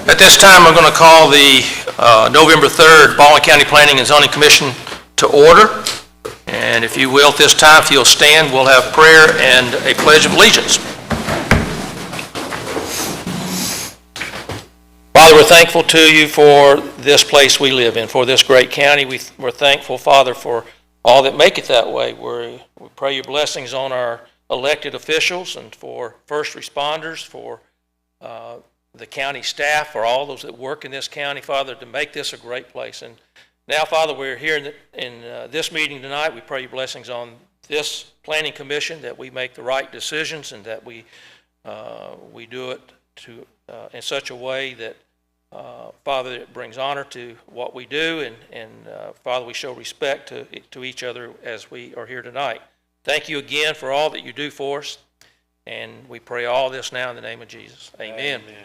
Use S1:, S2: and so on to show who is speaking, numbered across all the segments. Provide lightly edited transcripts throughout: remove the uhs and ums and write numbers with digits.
S1: At this time, I'm going to call the November 3rd Baldwin County Planning and Zoning Commission to order. And if you will, at this time, if you'll stand, we'll have prayer and a pledge of allegiance. Father, we're thankful to you for this place we live in, for this great county. We're thankful, Father, for all that make it that way. We pray your blessings on our elected officials and for first responders, for the county staff, for all those that work in this county, Father, to make this a great place. And now, Father, we're here in this meeting tonight. We pray your blessings on this planning commission, that we make the right decisions and that we do it in such a way that, Father, it brings honor to what we do, and Father, we show respect to each other as we are here tonight. Thank you again for all that you do for us, and we pray all this now in the name of Jesus. Amen.
S2: Amen.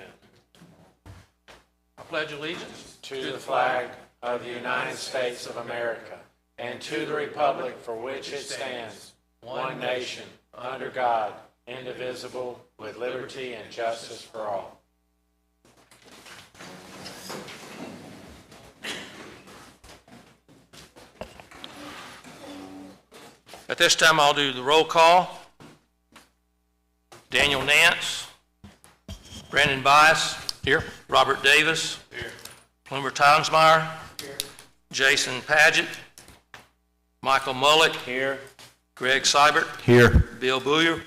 S1: I pledge allegiance
S2: To the flag of the United States of America and to the republic for which it stands, one nation, under God, indivisible, with liberty and justice for all.
S1: At this time, I'll do the roll call. Daniel Nance. Brandon Bias. Here. Robert Davis. Here. Plumer Tonsmeyer. Here. Jason Paget. Michael Mullet.
S2: Here.
S1: Greg Seibert.
S3: Here.
S1: Bill Booyer.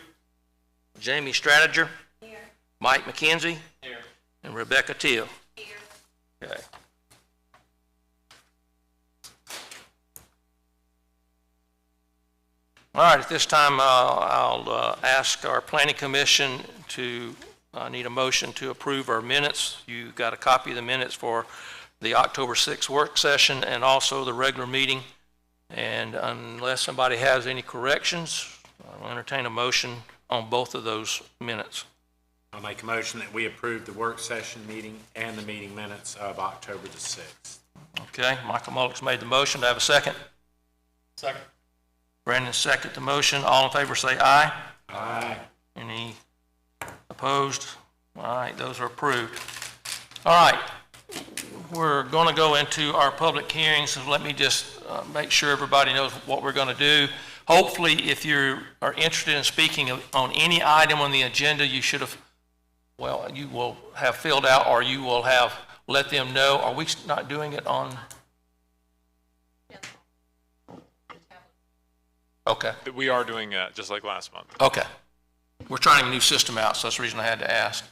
S1: Jamie Stratiger.
S4: Here.
S1: Mike McKenzie.
S2: Here.
S1: And Rebecca Teal.
S4: Here.
S1: Okay. All right, at this time, I'll ask our planning commission to need a motion to approve our minutes. You got a copy of the minutes for the October 6th work session and also the regular meeting. And unless somebody has any corrections, I'll entertain a motion on both of those minutes.
S2: I'll make a motion that we approve the work session meeting and the meeting minutes of October the 6th.
S1: Okay, Michael Mullick's made the motion. Do I have a second?
S2: Second.
S1: Brandon seconded the motion. All in favor say aye.
S2: Aye.
S1: Any opposed? All right, those are approved. All right, we're going to go into our public hearings, so let me just make sure everybody knows what we're going to do. Hopefully, if you are interested in speaking on any item on the agenda, you should have, well, you will have filled out, or you will have let them know. Are we not doing it on? Okay.
S5: We are doing just like last month.
S1: Okay. We're trying a new system out, so that's the reason I had to ask.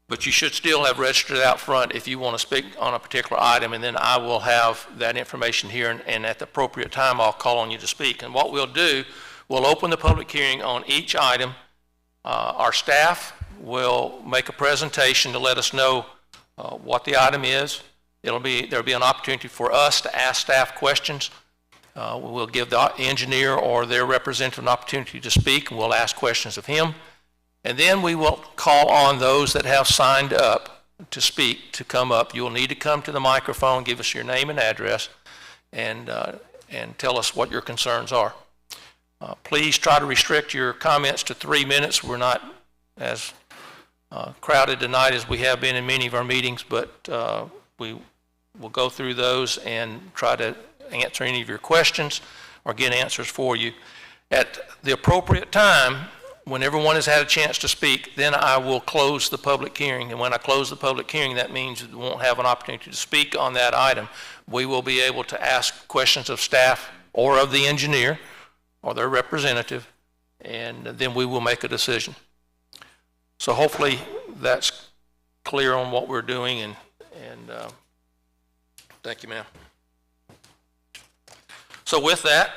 S1: But you should still have registered out front if you want to speak on a particular item, and then I will have that information here, and at the appropriate time, I'll call on you to speak. And what we'll do, we'll open the public hearing on each item. Our staff will make a presentation to let us know what the item is. There'll be an opportunity for us to ask staff questions. We'll give the engineer or their representative an opportunity to speak, and we'll ask questions of him. And then we will call on those that have signed up to speak to come up. You'll need to come to the microphone, give us your name and address, and tell us what your concerns are. Please try to restrict your comments to 3 minutes. We're not as crowded tonight as we have been in many of our meetings, but we will go through those and try to answer any of your questions or get answers for you. At the appropriate time, when everyone has had a chance to speak, then I will close the public hearing. And when I close the public hearing, that means we won't have an opportunity to speak on that item. We will be able to ask questions of staff or of the engineer or their representative, and then we will make a decision. So hopefully that's clear on what we're doing, and thank you, ma'am. So with that,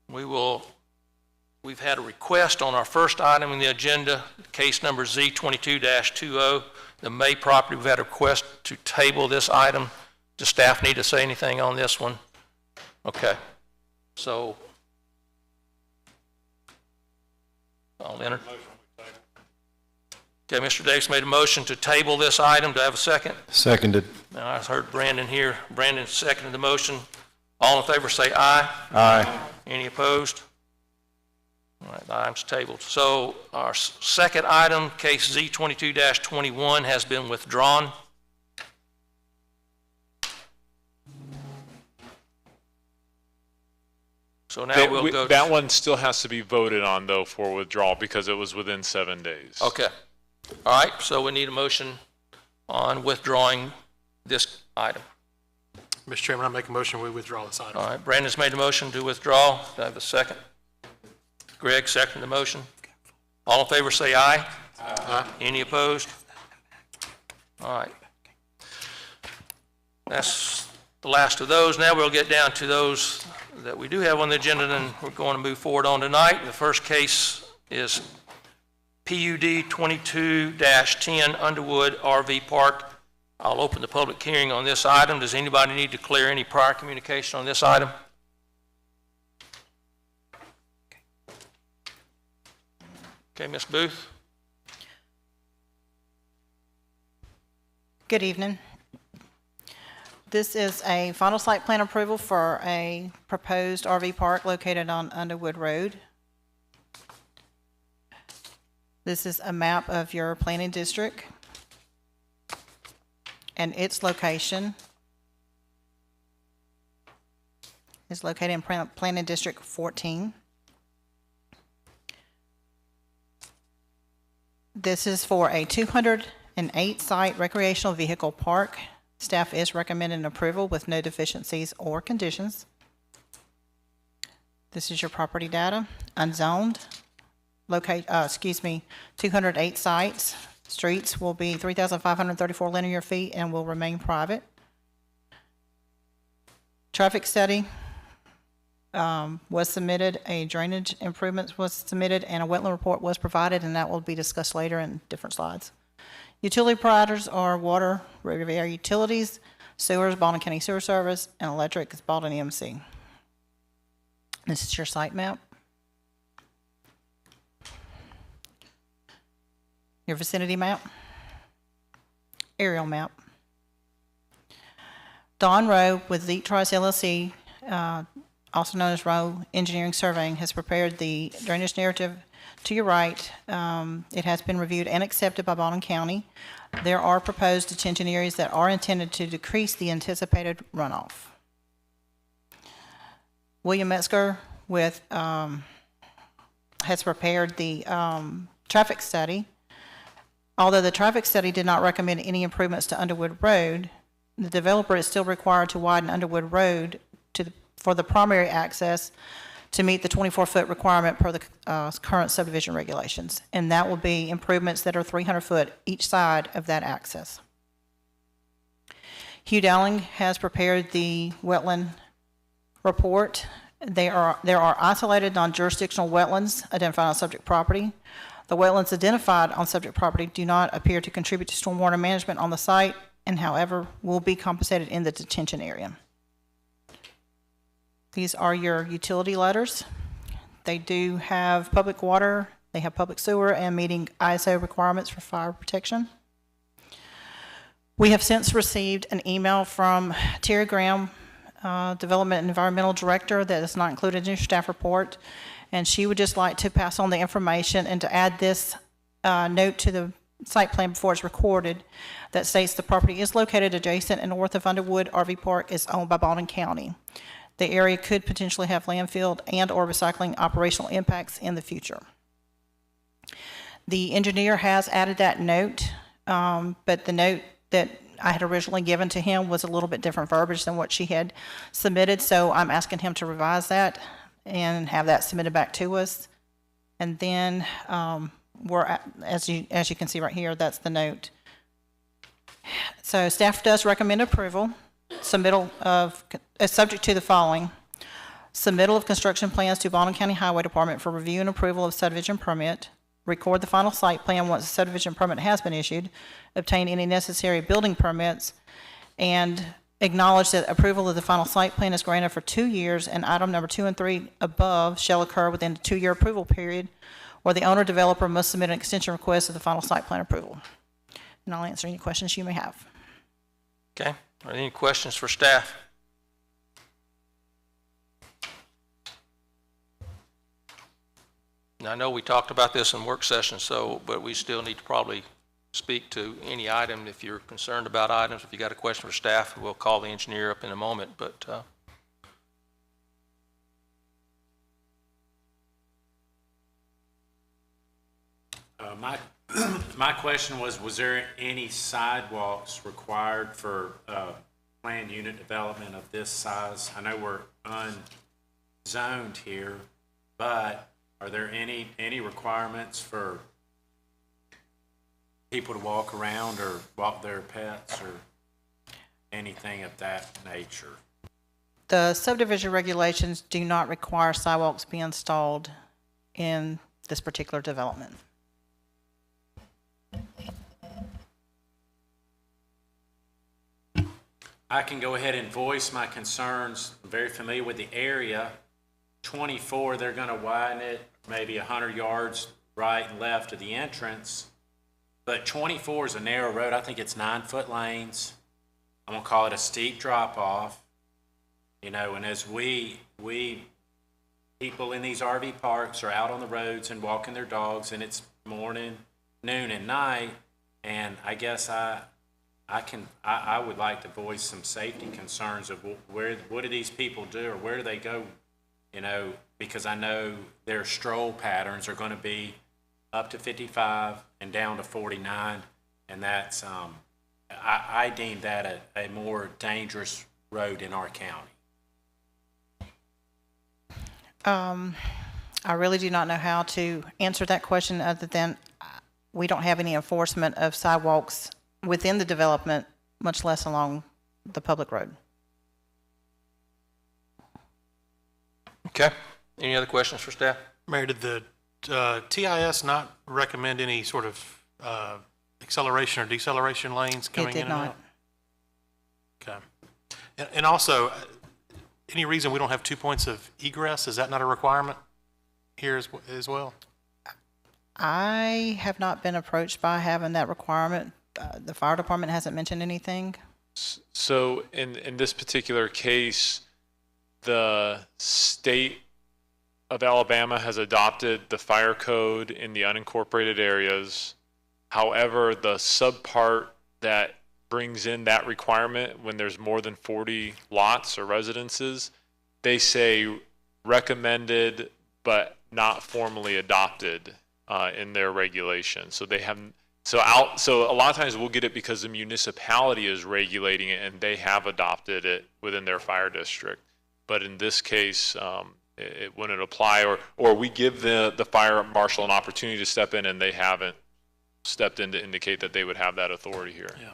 S1: we've had a request on our first item in the agenda, case number Z22-20, the May property. We've had a request to table this item. Does staff need to say anything on this one? Okay. So I'll enter. Okay, Mr. Davis made a motion to table this item. Do I have a second?
S3: Seconded.
S1: Now, I heard Brandon here. Brandon seconded the motion. All in favor say aye.
S3: Aye.
S1: Any opposed? All right, the item's tabled. So our second item, case Z22-21, has been withdrawn. So now we'll go.
S5: That one still has to be voted on, though, for withdrawal because it was within 7 days.
S1: Okay. All right, so we need a motion on withdrawing this item.
S3: Mr. Chairman, I make a motion we withdraw this item.
S1: All right, Brandon's made the motion to withdraw. Do I have a second? Greg, second the motion. All in favor say aye.
S3: Aye.
S1: Any opposed? All right. That's the last of those. Now we'll get down to those that we do have on the agenda and we're going to move forward on tonight. The first case is PUD 22-10 Underwood RV Park. I'll open the public hearing on this item. Does anybody need to clear any prior communication on this item? Okay, Ms. Booth.
S4: Good evening. This is a final site plan approval for a proposed RV park located on Underwood Road. This is a map of your planning district and its location is located in Planning District 14. This is for a 208 site recreational vehicle park. Staff is recommending approval with no deficiencies or conditions. This is your property data, unzoned, 208 sites. Streets will be 3,534 linear feet and will remain private. Traffic study was submitted, a drainage improvements was submitted, and a wetland report was provided, and that will be discussed later in different slides. Utility providers are water, Riviera Utilities, sewers, Baldwin County Sewer Service, and electric is Baldwin EMC. This is your site map. Your vicinity map. Aerial map. Don Rowe with Zeetros LLC, also known as Rowe Engineering Surveying, has prepared the drainage narrative to your right. It has been reviewed and accepted by Baldwin County. There are proposed detention areas that are intended to decrease the anticipated runoff. William Metzger with has prepared the traffic study. Although the traffic study did not recommend any improvements to Underwood Road, the developer is still required to widen Underwood Road for the primary access to meet the 24-foot requirement per the current subdivision regulations. And that will be improvements that are 300 foot each side of that access. Hugh Dowling has prepared the wetland report. There are isolated non-jurisdictional wetlands identified on subject property. The wetlands identified on subject property do not appear to contribute to stormwater management on the site and, however, will be compensated in the detention area. These are your utility letters. They do have public water, they have public sewer, and meeting ISO requirements for fire protection. We have since received an email from Terry Graham, Development and Environmental Director, that is not included in your staff report, and she would just like to pass on the information and to add this note to the site plan before it's recorded that states the property is located adjacent and north of Underwood RV Park, is owned by Baldwin County. The area could potentially have landfill and or recycling operational impacts in the future. The engineer has added that note, but the note that I had originally given to him was a little bit different verbiage than what she had submitted, so I'm asking him to revise that and have that submitted back to us. And then as you can see right here, that's the note. So staff does recommend approval. Submittal of, subject to the following: submittal of construction plans to Baldwin County Highway Department for review and approval of subdivision permit, record the final site plan once the subdivision permit has been issued, obtain any necessary building permits, and acknowledge that approval of the final site plan is granted for 2 years, and item number 2 and 3 above shall occur within the 2-year approval period, or the owner developer must submit an extension request of the final site plan approval. And I'll answer any questions you may have.
S1: Okay. Are there any questions for staff? Now, I know we talked about this in work session, but we still need to probably speak to any item. If you're concerned about items, if you got a question for staff, we'll call the engineer up in a moment, but,
S2: My question was there any sidewalks required for planned unit development of this size? I know we're unzoned here, but are there any requirements for people to walk around or walk their pets or anything of that nature?
S4: The subdivision regulations do not require sidewalks be installed in this particular development.
S2: I can go ahead and voice my concerns. I'm very familiar with the area. 24, they're going to widen it maybe 100 yards right and left of the entrance. But 24 is a narrow road. I think it's 9-foot lanes. I'm going to call it a steep drop-off. You know, and as we people in these RV parks are out on the roads and walking their dogs, and it's morning, noon, and night, and I guess I would like to voice some safety concerns of what do these people do or where do they go, you know, because I know their stroll patterns are going to be up to 55 and down to 49, and that's I deem that a more dangerous road in our county.
S4: I really do not know how to answer that question other than we don't have any enforcement of sidewalks within the development, much less along the public road.
S1: okay. Any other questions for staff?
S3: Mayor, did the TIS not recommend any sort of acceleration or deceleration lanes coming in and out?
S4: It did not.
S3: Okay. And also, any reason we don't have 2 points of egress? Is that not a requirement here as well?
S4: I have not been approached by having that requirement. The fire department hasn't mentioned anything.
S5: So in this particular case, the state of Alabama has adopted the fire code in the unincorporated areas. However, the subpart that brings in that requirement when there's more than 40 lots or residences, they say recommended but not formally adopted in their regulation. So they have so a lot of times we'll get it because the municipality is regulating it and they have adopted it within their fire district. But in this case, it wouldn't apply, or we give the fire marshal an opportunity to step in and they haven't stepped in to indicate that they would have that authority here.
S3: Yeah.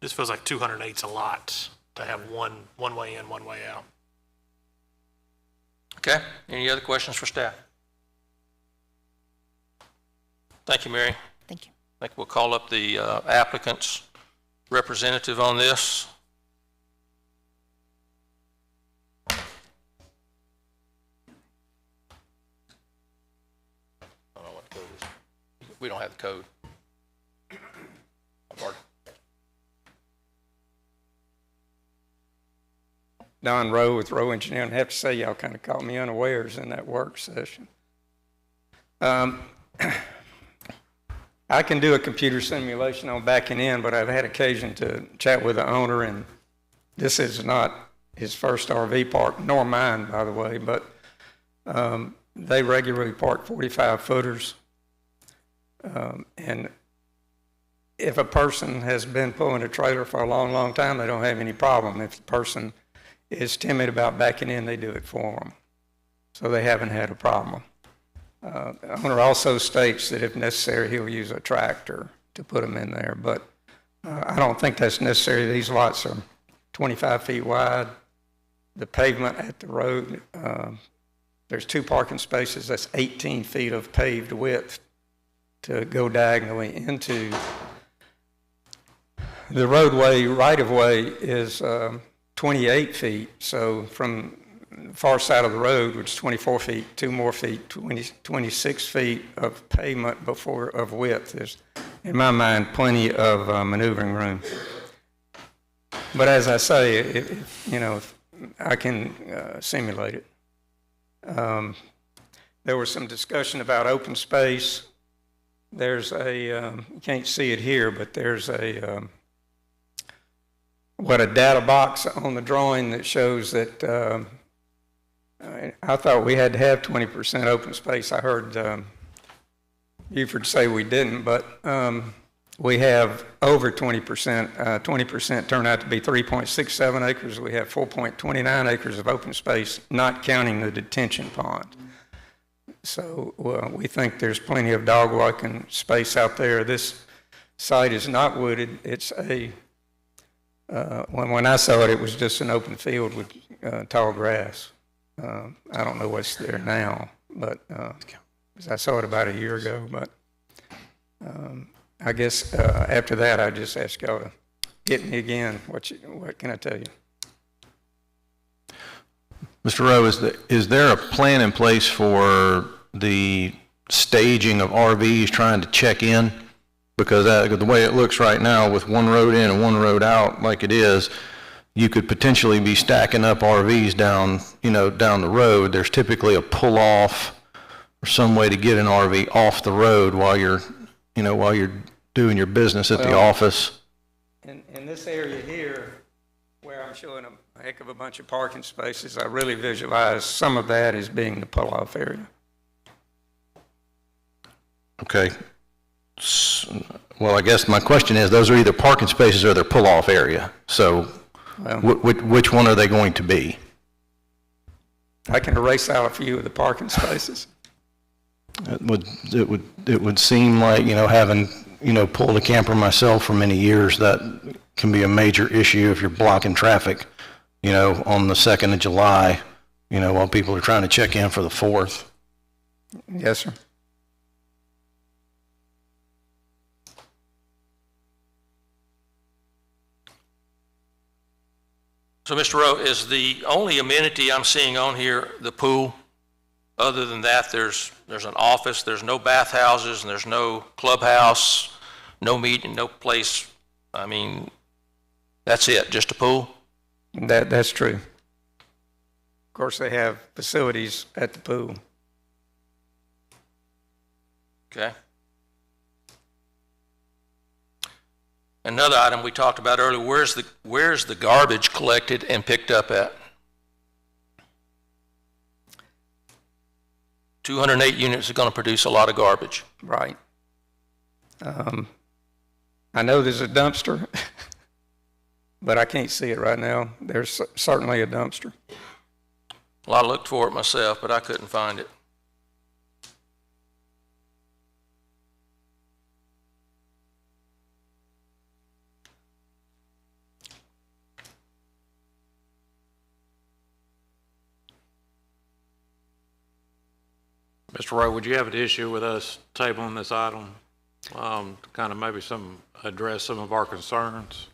S3: This feels like 208's a lot to have one way in, one way out.
S1: Okay. Any other questions for staff? Thank you, Mary.
S4: Thank you.
S1: I think we'll call up the applicant's representative on this. I don't know what the code is. We don't have the code. I've already-
S6: Don Rowe with Rowe Engineering. I have to say, y'all kind of caught me unawares in that work session. I can do a computer simulation on backing in, but I've had occasion to chat with the owner, and this is not his first RV park, nor mine, by the way, but they regularly park 45-footers. And if a person has been pulling a trailer for a long, long time, they don't have any problem. If the person is timid about backing in, they do it for them. So they haven't had a problem. The owner also states that if necessary, he'll use a tractor to put them in there, but I don't think that's necessary. These lots are 25 feet wide. The pavement at the road, there's 2 parking spaces. That's 18 feet of paved width to go diagonally into. The roadway right-of-way is 28 feet, so from the far side of the road, which is 24 feet, 2 more feet, 26 feet of pavement of width. There's, in my mind, plenty of maneuvering room. But as I say, if I can simulate it. there was some discussion about open space. There's you can't see it here, but there's a data box on the drawing that shows that I thought we had to have 20% open space. I heard Buford say we didn't, but we have over 20%. 20% turned out to be 3.67 acres. We have 4.29 acres of open space, not counting the detention pond. So we think there's plenty of dog walking space out there. This site is not wooded. It's when I saw it, it was just an open field with tall grass. I don't know what's there now, but I saw it about a year ago. But I guess after that, I just ask y'all to hit me again. What can I tell you?
S7: Mr. Rowe, is there a plan in place for the staging of RVs trying to check in? Because the way it looks right now with one road in and one road out like it is, you could potentially be stacking up RVs down the road. There's typically a pull off or some way to get an RV off the road while you're doing your business at the office.
S6: In this area here, where I'm showing a heck of a bunch of parking spaces, I really visualize some of that as being the pull off area.
S7: Okay. Well, I guess my question is, those are either parking spaces or they're pull-off area. So which one are they going to be?
S6: I can erase out a few of the parking spaces.
S7: It would seem like, having, pulled a camper myself for many years, that can be a major issue if you're blocking traffic, on the 2nd of July, while people are trying to check in for the 4th.
S6: Yes, sir.
S1: So, Mr. Rowe, is the only amenity I'm seeing on here the pool? Other than that, there's an office, there's no bathhouses, and there's no clubhouse, no meeting, no place. I mean, that's it, just a pool?
S6: That's true. Of course, they have facilities at the pool.
S1: Okay. Another item we talked about earlier, where's the garbage collected and picked up at? 208 units are going to produce a lot of garbage.
S6: Right. I know there's a dumpster, but I can't see it right now. There's certainly a dumpster.
S1: Well, I looked for it myself, but I couldn't find it.
S2: Mr. Rowe, would you have an issue with us tabling this item? Kind of maybe address some of our concerns?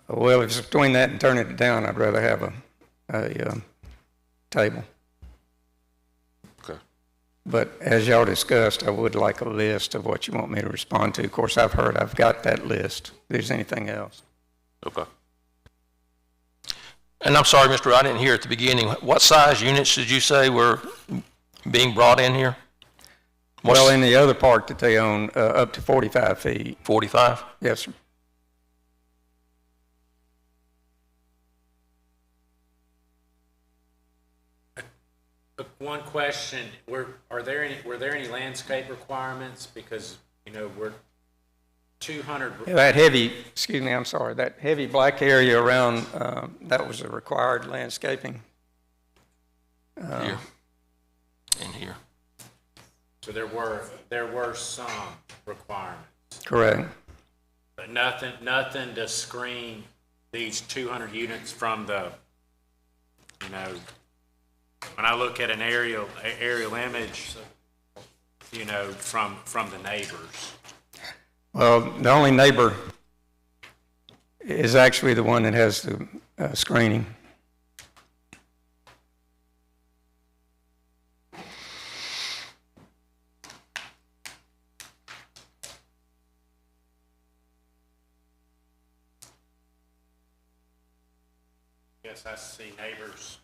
S6: Well, if it's between that and turning it down, I'd rather have a table.
S2: Okay.
S6: But as y'all discussed, I would like a list of what you want me to respond to. Of course, I've got that list. If there's anything else.
S2: Okay.
S1: And I'm sorry, Mr. Rowe, I didn't hear at the beginning. What size units did you say were being brought in here?
S6: Well, in the other part that they own, up to 45 feet.
S1: 45?
S6: Yes, sir.
S2: One question: were there any landscape requirements? Because we're 200.
S6: Yeah, that heavy black area around that was a required landscaping.
S1: Here. In here.
S2: So there were some requirements.
S6: Correct.
S2: But nothing to screen these 200 units from the, when I look at an aerial image, from the neighbors.
S6: Well, the only neighbor is actually the one that has the screening.
S2: Yes, I see neighbors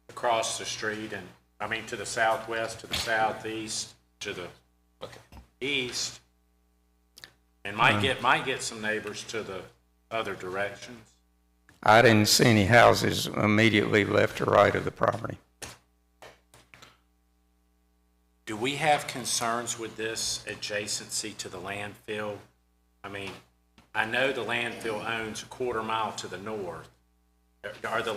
S2: across the street, and I mean, to the southwest, to the southeast, to the east, and might get some neighbors to the other directions.
S6: I didn't see any houses immediately left or right of the property.
S2: Do we have concerns with this adjacency to the landfill? I mean, I know the landfill owns a quarter mile to the north. Are the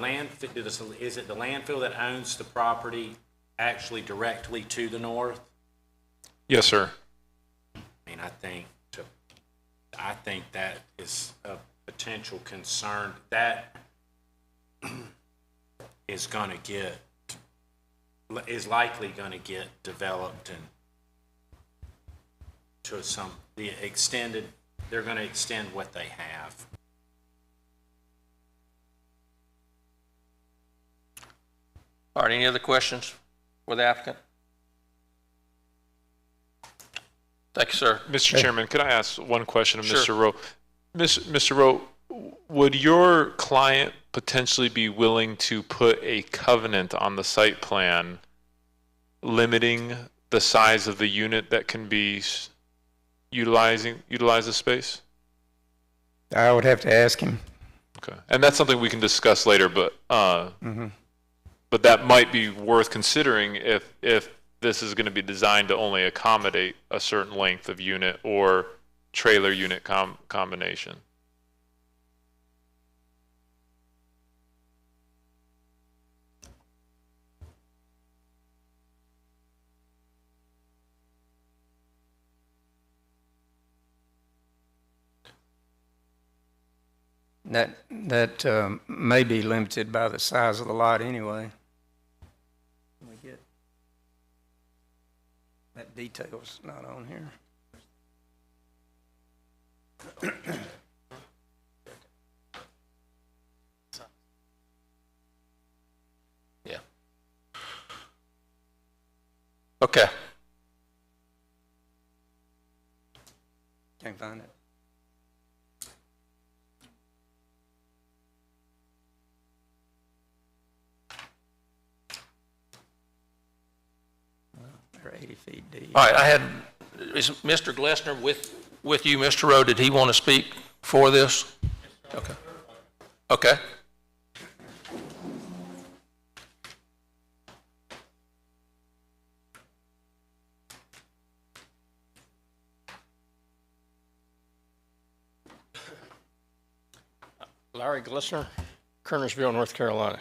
S2: is it the landfill that owns the property actually directly to the north?
S5: Yes, sir.
S2: I mean, I think that is a potential concern. That is likely going to get developed and to they're going to extend what they have.
S1: All right, any other questions for the applicant? Thank you, sir.
S5: Mr. Chairman, could I ask one question of
S1: Sure.
S5: Mr. Rowe? Mr. Rowe, would your client potentially be willing to put a covenant on the site plan limiting the size of the unit that can be utilize the space?
S6: I would have to ask him.
S5: Okay, and that's something we can discuss later, but but that might be worth considering if this is going to be designed to only accommodate a certain length of unit or trailer unit combination.
S6: That may be limited by the size of the lot anyway. We get that detail's not on here.
S1: Yeah. Okay.
S6: Can't find it. They're 80 feet deep.
S1: All right, is Mr. Glessner with you, Mr. Rowe? Did he want to speak for this? Okay. Okay.
S8: Larry Glissner, Kernersville, North Carolina.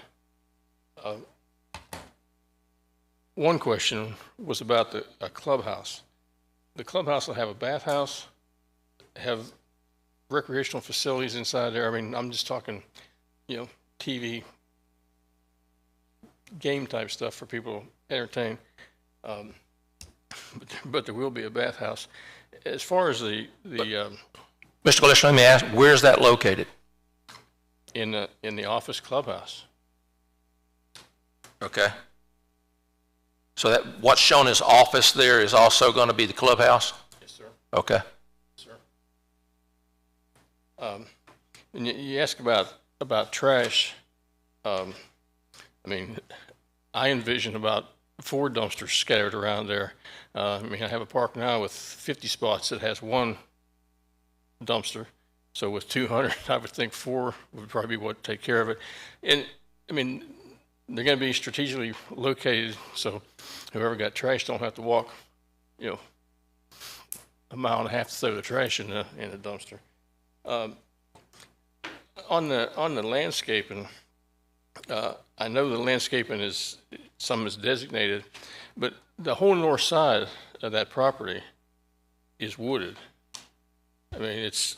S8: One question was about a clubhouse. The clubhouse will have a bathhouse, have recreational facilities inside there. I mean, I'm just talking, TV, game type stuff for people to entertain. But there will be a bathhouse. As far as
S1: Mr. Glessner, let me ask, where's that located?
S8: in the office clubhouse.
S1: Okay. So that what's shown as office there is also going to be the clubhouse?
S8: Yes, sir.
S1: Okay.
S8: Sir. And you ask about trash. I mean, I envision about 4 dumpsters scattered around there. I mean, I have a park now with 50 spots that has 1 dumpster. So with 200, I would think 4 would probably be what take care of it. And I mean, they're going to be strategically located so whoever got trash don't have to walk, a mile and a half to throw the trash in the dumpster. On the landscaping, I know the landscaping some is designated, but the whole north side of that property is wooded. I mean, it's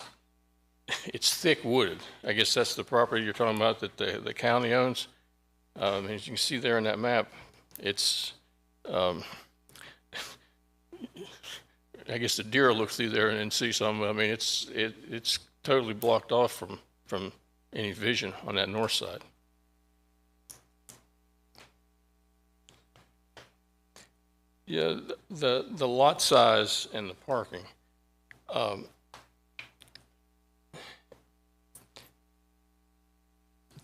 S8: thick wooded. I guess that's the property you're talking about that the county owns. As you can see there in that map, it's, I guess the deer will look through there and see some. I mean, it's totally blocked off from any vision on that north side. Yeah, the lot size and the parking.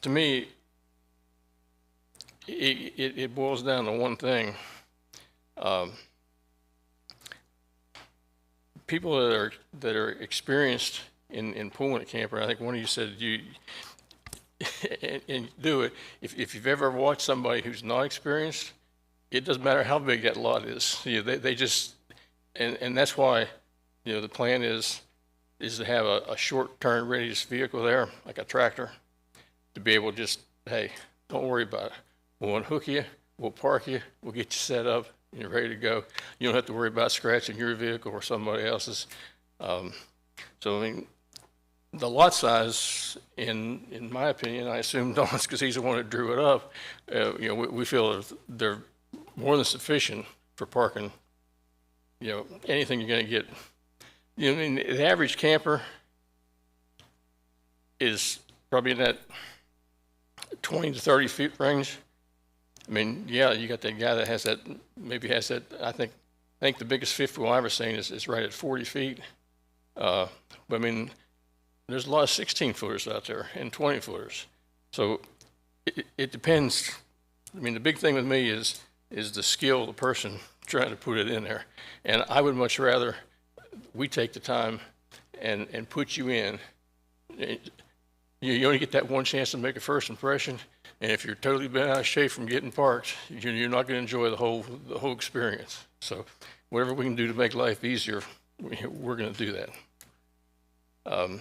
S8: To me, it boils down to one thing. People that are experienced in pulling a camper, I think one of you said you and do it. If you've ever watched somebody who's not experienced, it doesn't matter how big that lot is. They just and that's why the plan is to have a short turn radius vehicle there, like a tractor, to be able to just, hey, don't worry about it. We'll unhook you, we'll park you, we'll get you set up, and you're ready to go. You don't have to worry about scratching your vehicle or somebody else's. So, I mean, the lot size, in my opinion, I assume Don's because he's the one that drew it up, we feel they're more than sufficient for parking, anything you're going to get. I mean, the average camper is probably in that 20 to 30 feet range. I mean, yeah, you got that guy that has that, maybe has that, I think the biggest fifth wheel I've ever seen is right at 40 feet. But I mean, there's a lot of 16-footers out there and 20-footers. So it depends. I mean, the big thing with me is the skill of the person trying to put it in there. And I would much rather we take the time and put you in. You only get that one chance to make a first impression, and if you're totally bent out of shape from getting parked, you're not going to enjoy the whole experience. So, whatever we can do to make life easier, we're going to do that. I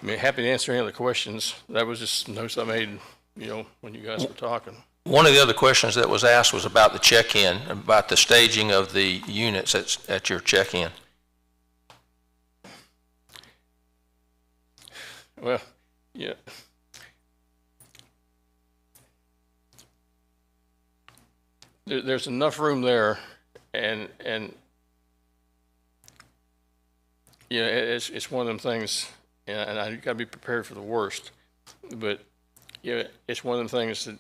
S8: mean, happy to answer any other questions. That was just notes I made, when you guys were talking.
S1: One of the other questions that was asked was about the check-in, about the staging of the units at your check-in.
S8: Well, yeah. There's enough room there, and it's one of them things, and I got to be prepared for the worst. But it's one of them things that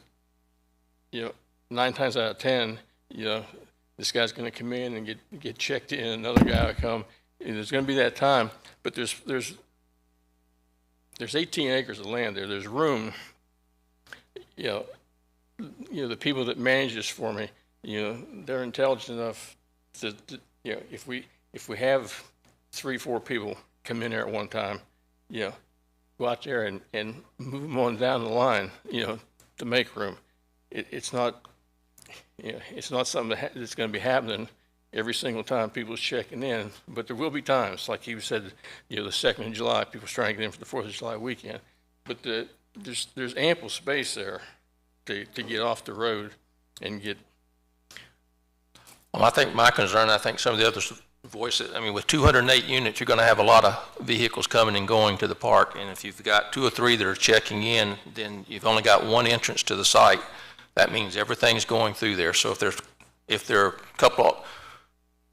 S8: 9 times out of 10, this guy's going to come in and get checked in, another guy will come. And there's going to be that time, but there's 18 acres of land there. There's room. The people that manage this for me, they're intelligent enough to if we have 3-4 people come in there at one time, go out there and move them on down the line, to make room. It's not something that's going to be happening every single time people's checking in, but there will be times, like he said, the 2nd of July, people's trying to get in for the 4th of July weekend. But there's ample space there to get off the road and get.
S1: Well, I think my concern, I think some of the others voice it. I mean, with 208 units, you're going to have a lot of vehicles coming and going to the park. And if you've got 2 or 3 that are checking in, then you've only got one entrance to the site. That means everything's going through there. So if there are a couple of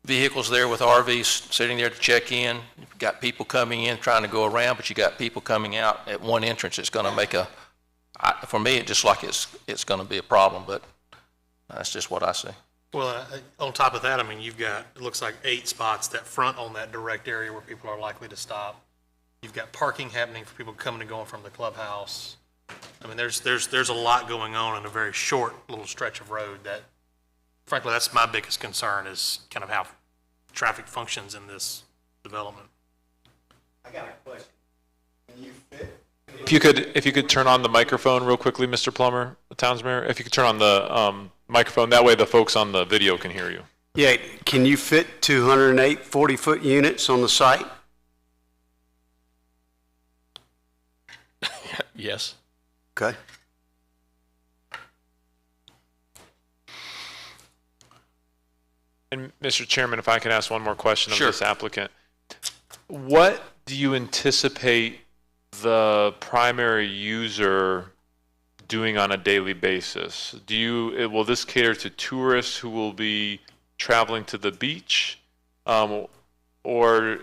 S1: vehicles there with RVs sitting there to check in, you've got people coming in trying to go around, but you got people coming out at one entrance, it's going to make for me, it just like it's going to be a problem, but that's just what I see.
S3: Well, on top of that, I mean, you've got, it looks like 8 spots that front on that direct area where people are likely to stop. You've got parking happening for people coming and going from the clubhouse. I mean, there's a lot going on in a very short little stretch of road that, frankly, that's my biggest concern is kind of how traffic functions in this development.
S9: I got a question. Can you fit?
S5: If you could turn on the microphone real quickly, Mr. Plummer, the town's mayor, if you could turn on the microphone, that way the folks on the video can hear you.
S9: Yeah, can you fit 208 40-foot units on the site?
S8: Yes.
S9: Okay.
S5: And Mr. Chairman, if I can ask one more question of
S1: Sure.
S5: this applicant. What do you anticipate the primary user doing on a daily basis? Will this cater to tourists who will be traveling to the beach? Or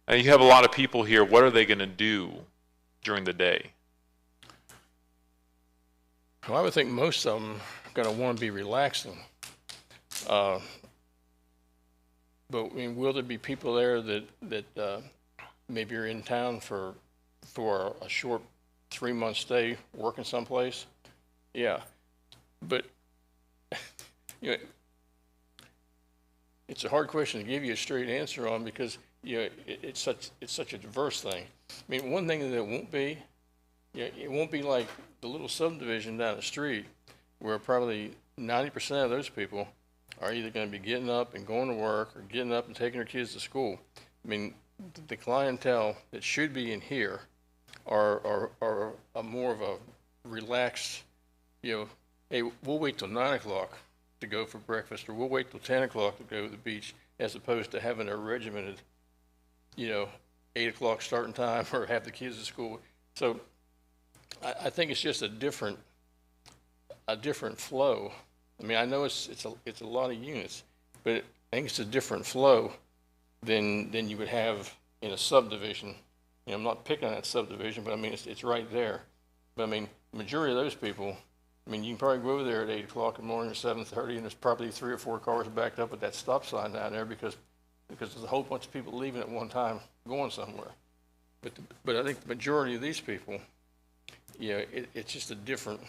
S5: and you have a lot of people here, what are they going to do during the day?
S8: Well, I would think most of them are going to want to be relaxing. But I mean, will there be people there that maybe are in town for a short 3-month stay working someplace? Yeah. but, you know, it's a hard question to give you a straight answer on because, you know, it's such a diverse thing. I mean, one thing that it won't be, you know, it won't be like the little subdivision down the street where probably 90% of those people are either going to be getting up and going to work or getting up and taking their kids to school. I mean, the clientele that should be in here are a more of a relaxed, you know, hey, we'll wait till 9 o'clock to go for breakfast, or we'll wait till 10 o'clock to go to the beach, as opposed to having a regimented, you know, 8 o'clock starting time or have the kids at school. So I think it's just a different flow. I mean, I know it's a lot of units, but I think it's a different flow than you would have in a subdivision. You know, I'm not picking on that subdivision, but I mean, it's right there. But I mean, the majority of those people, I mean, you can probably go over there at 8 o'clock in the morning or 7:30, and there's probably 3 or 4 cars backed up at that stop sign down there because there's a whole bunch of people leaving at one time going somewhere. But I think the majority of these people, you know, it's just a different,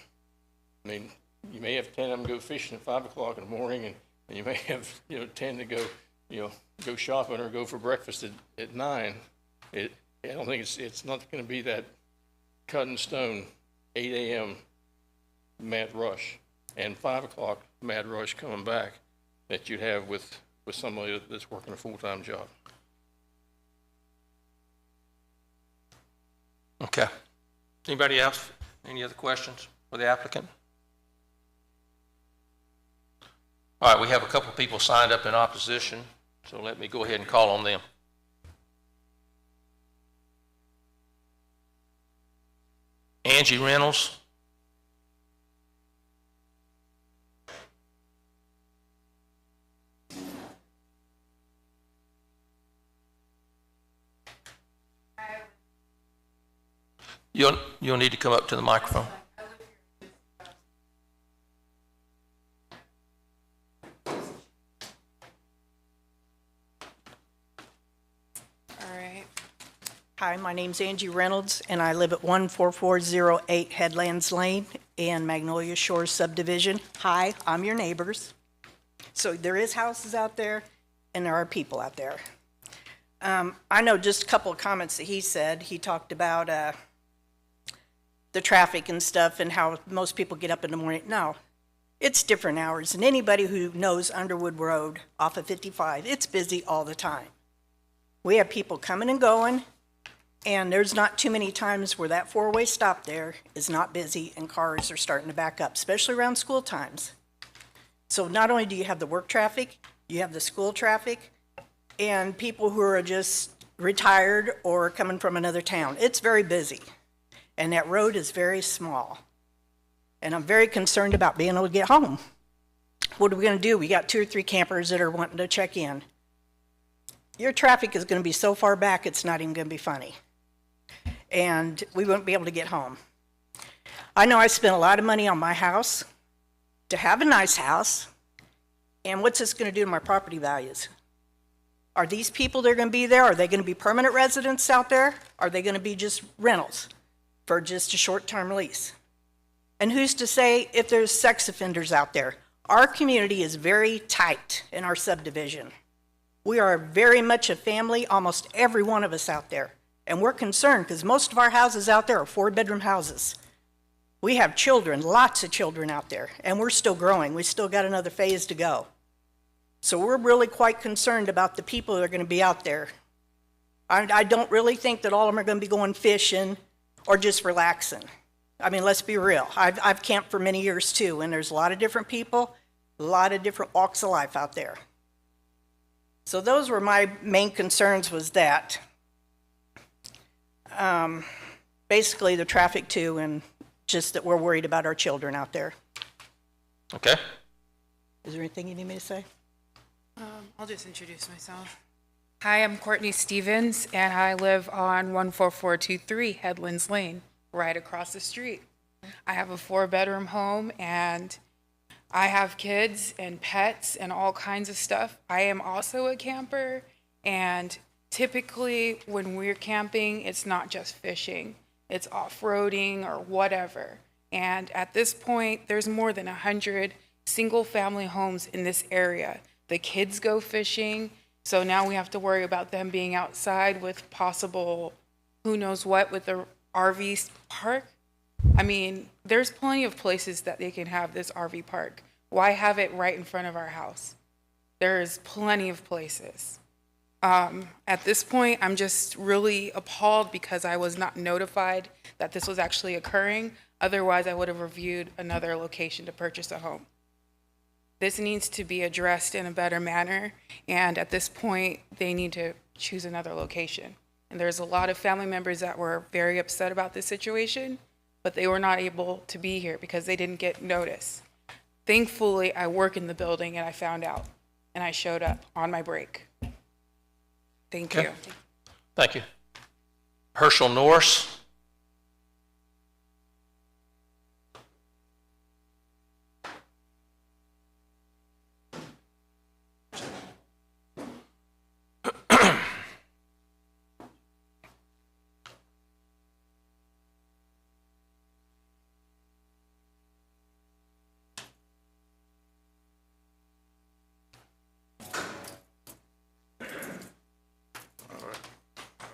S8: I mean, you may have 10 of them go fishing at 5 o'clock in the morning, and you may have, you know, 10 to go, you know, go shopping or go for breakfast at 9. I don't think it's not going to be that cut in stone 8 a.m. mad rush and 5 o'clock mad rush coming back that you'd have with somebody that's working a full-time job.
S1: Okay. Anybody else? Any other questions for the applicant? All right, we have a couple of people signed up in opposition, so let me go ahead and call on them. Angie Reynolds. You'll need to come up to the microphone.
S10: Hi, my name's Angie Reynolds, and I live at 14408 Headlands Lane in Magnolia Shores subdivision. Hi, I'm your neighbors. So there is houses out there, and there are people out there. I know just a couple of comments that he said. He talked about the traffic and stuff and how most people get up in the morning. No, it's different hours. And anybody who knows Underwood Road off of 55, it's busy all the time. We have people coming and going. And there's not too many times where that four-way stop there is not busy and cars are starting to back up, especially around school times. So not only do you have the work traffic, you have the school traffic, and people who are just retired or coming from another town. It's very busy, and that road is very small. And I'm very concerned about being able to get home. What are we going to do? We got 2 or 3 campers that are wanting to check in. Your traffic is going to be so far back, it's not even going to be funny. And we won't be able to get home. I know I spent a lot of money on my house to have a nice house, and what's this going to do to my property values? Are these people that are going to be there, are they going to be permanent residents out there? Are they going to be just rentals for just a short-term lease? And who's to say if there's sex offenders out there? Our community is very tight in our subdivision. We are very much a family, almost every one of us out there. And we're concerned because most of our houses out there are 4-bedroom houses. We have children, lots of children out there, and we're still growing. We still got another phase to go. So we're really quite concerned about the people that are going to be out there. I don't really think that all of them are going to be going fishing or just relaxing. I mean, let's be real. I've camped for many years too, and there's a lot of different people, a lot of different walks of life out there. So those were my main concerns, was that. Basically the traffic too, and just that we're worried about our children out there.
S1: Okay.
S10: Is there anything you need me to say?
S11: I'll just introduce myself. Hi, I'm Courtney Stevens, and I live on 14423 Headlands Lane, right across the street. I have a 4-bedroom home, and I have kids and pets and all kinds of stuff. I am also a camper, and typically when we're camping, it's not just fishing. It's off-roading or whatever. And at this point, there's more than 100 single-family homes in this area. The kids go fishing, so now we have to worry about them being outside with possible who knows what with the RV park. I mean, there's plenty of places that they can have this RV park. Why have it right in front of our house? There's plenty of places. At this point, I'm just really appalled because I was not notified that this was actually occurring. Otherwise, I would have reviewed another location to purchase a home. This needs to be addressed in a better manner, and at this point, they need to choose another location. And there's a lot of family members that were very upset about this situation, but they were not able to be here because they didn't get notice. Thankfully, I work in the building and I found out, and I showed up on my break. Thank you.
S1: Thank you. Herschel Norris.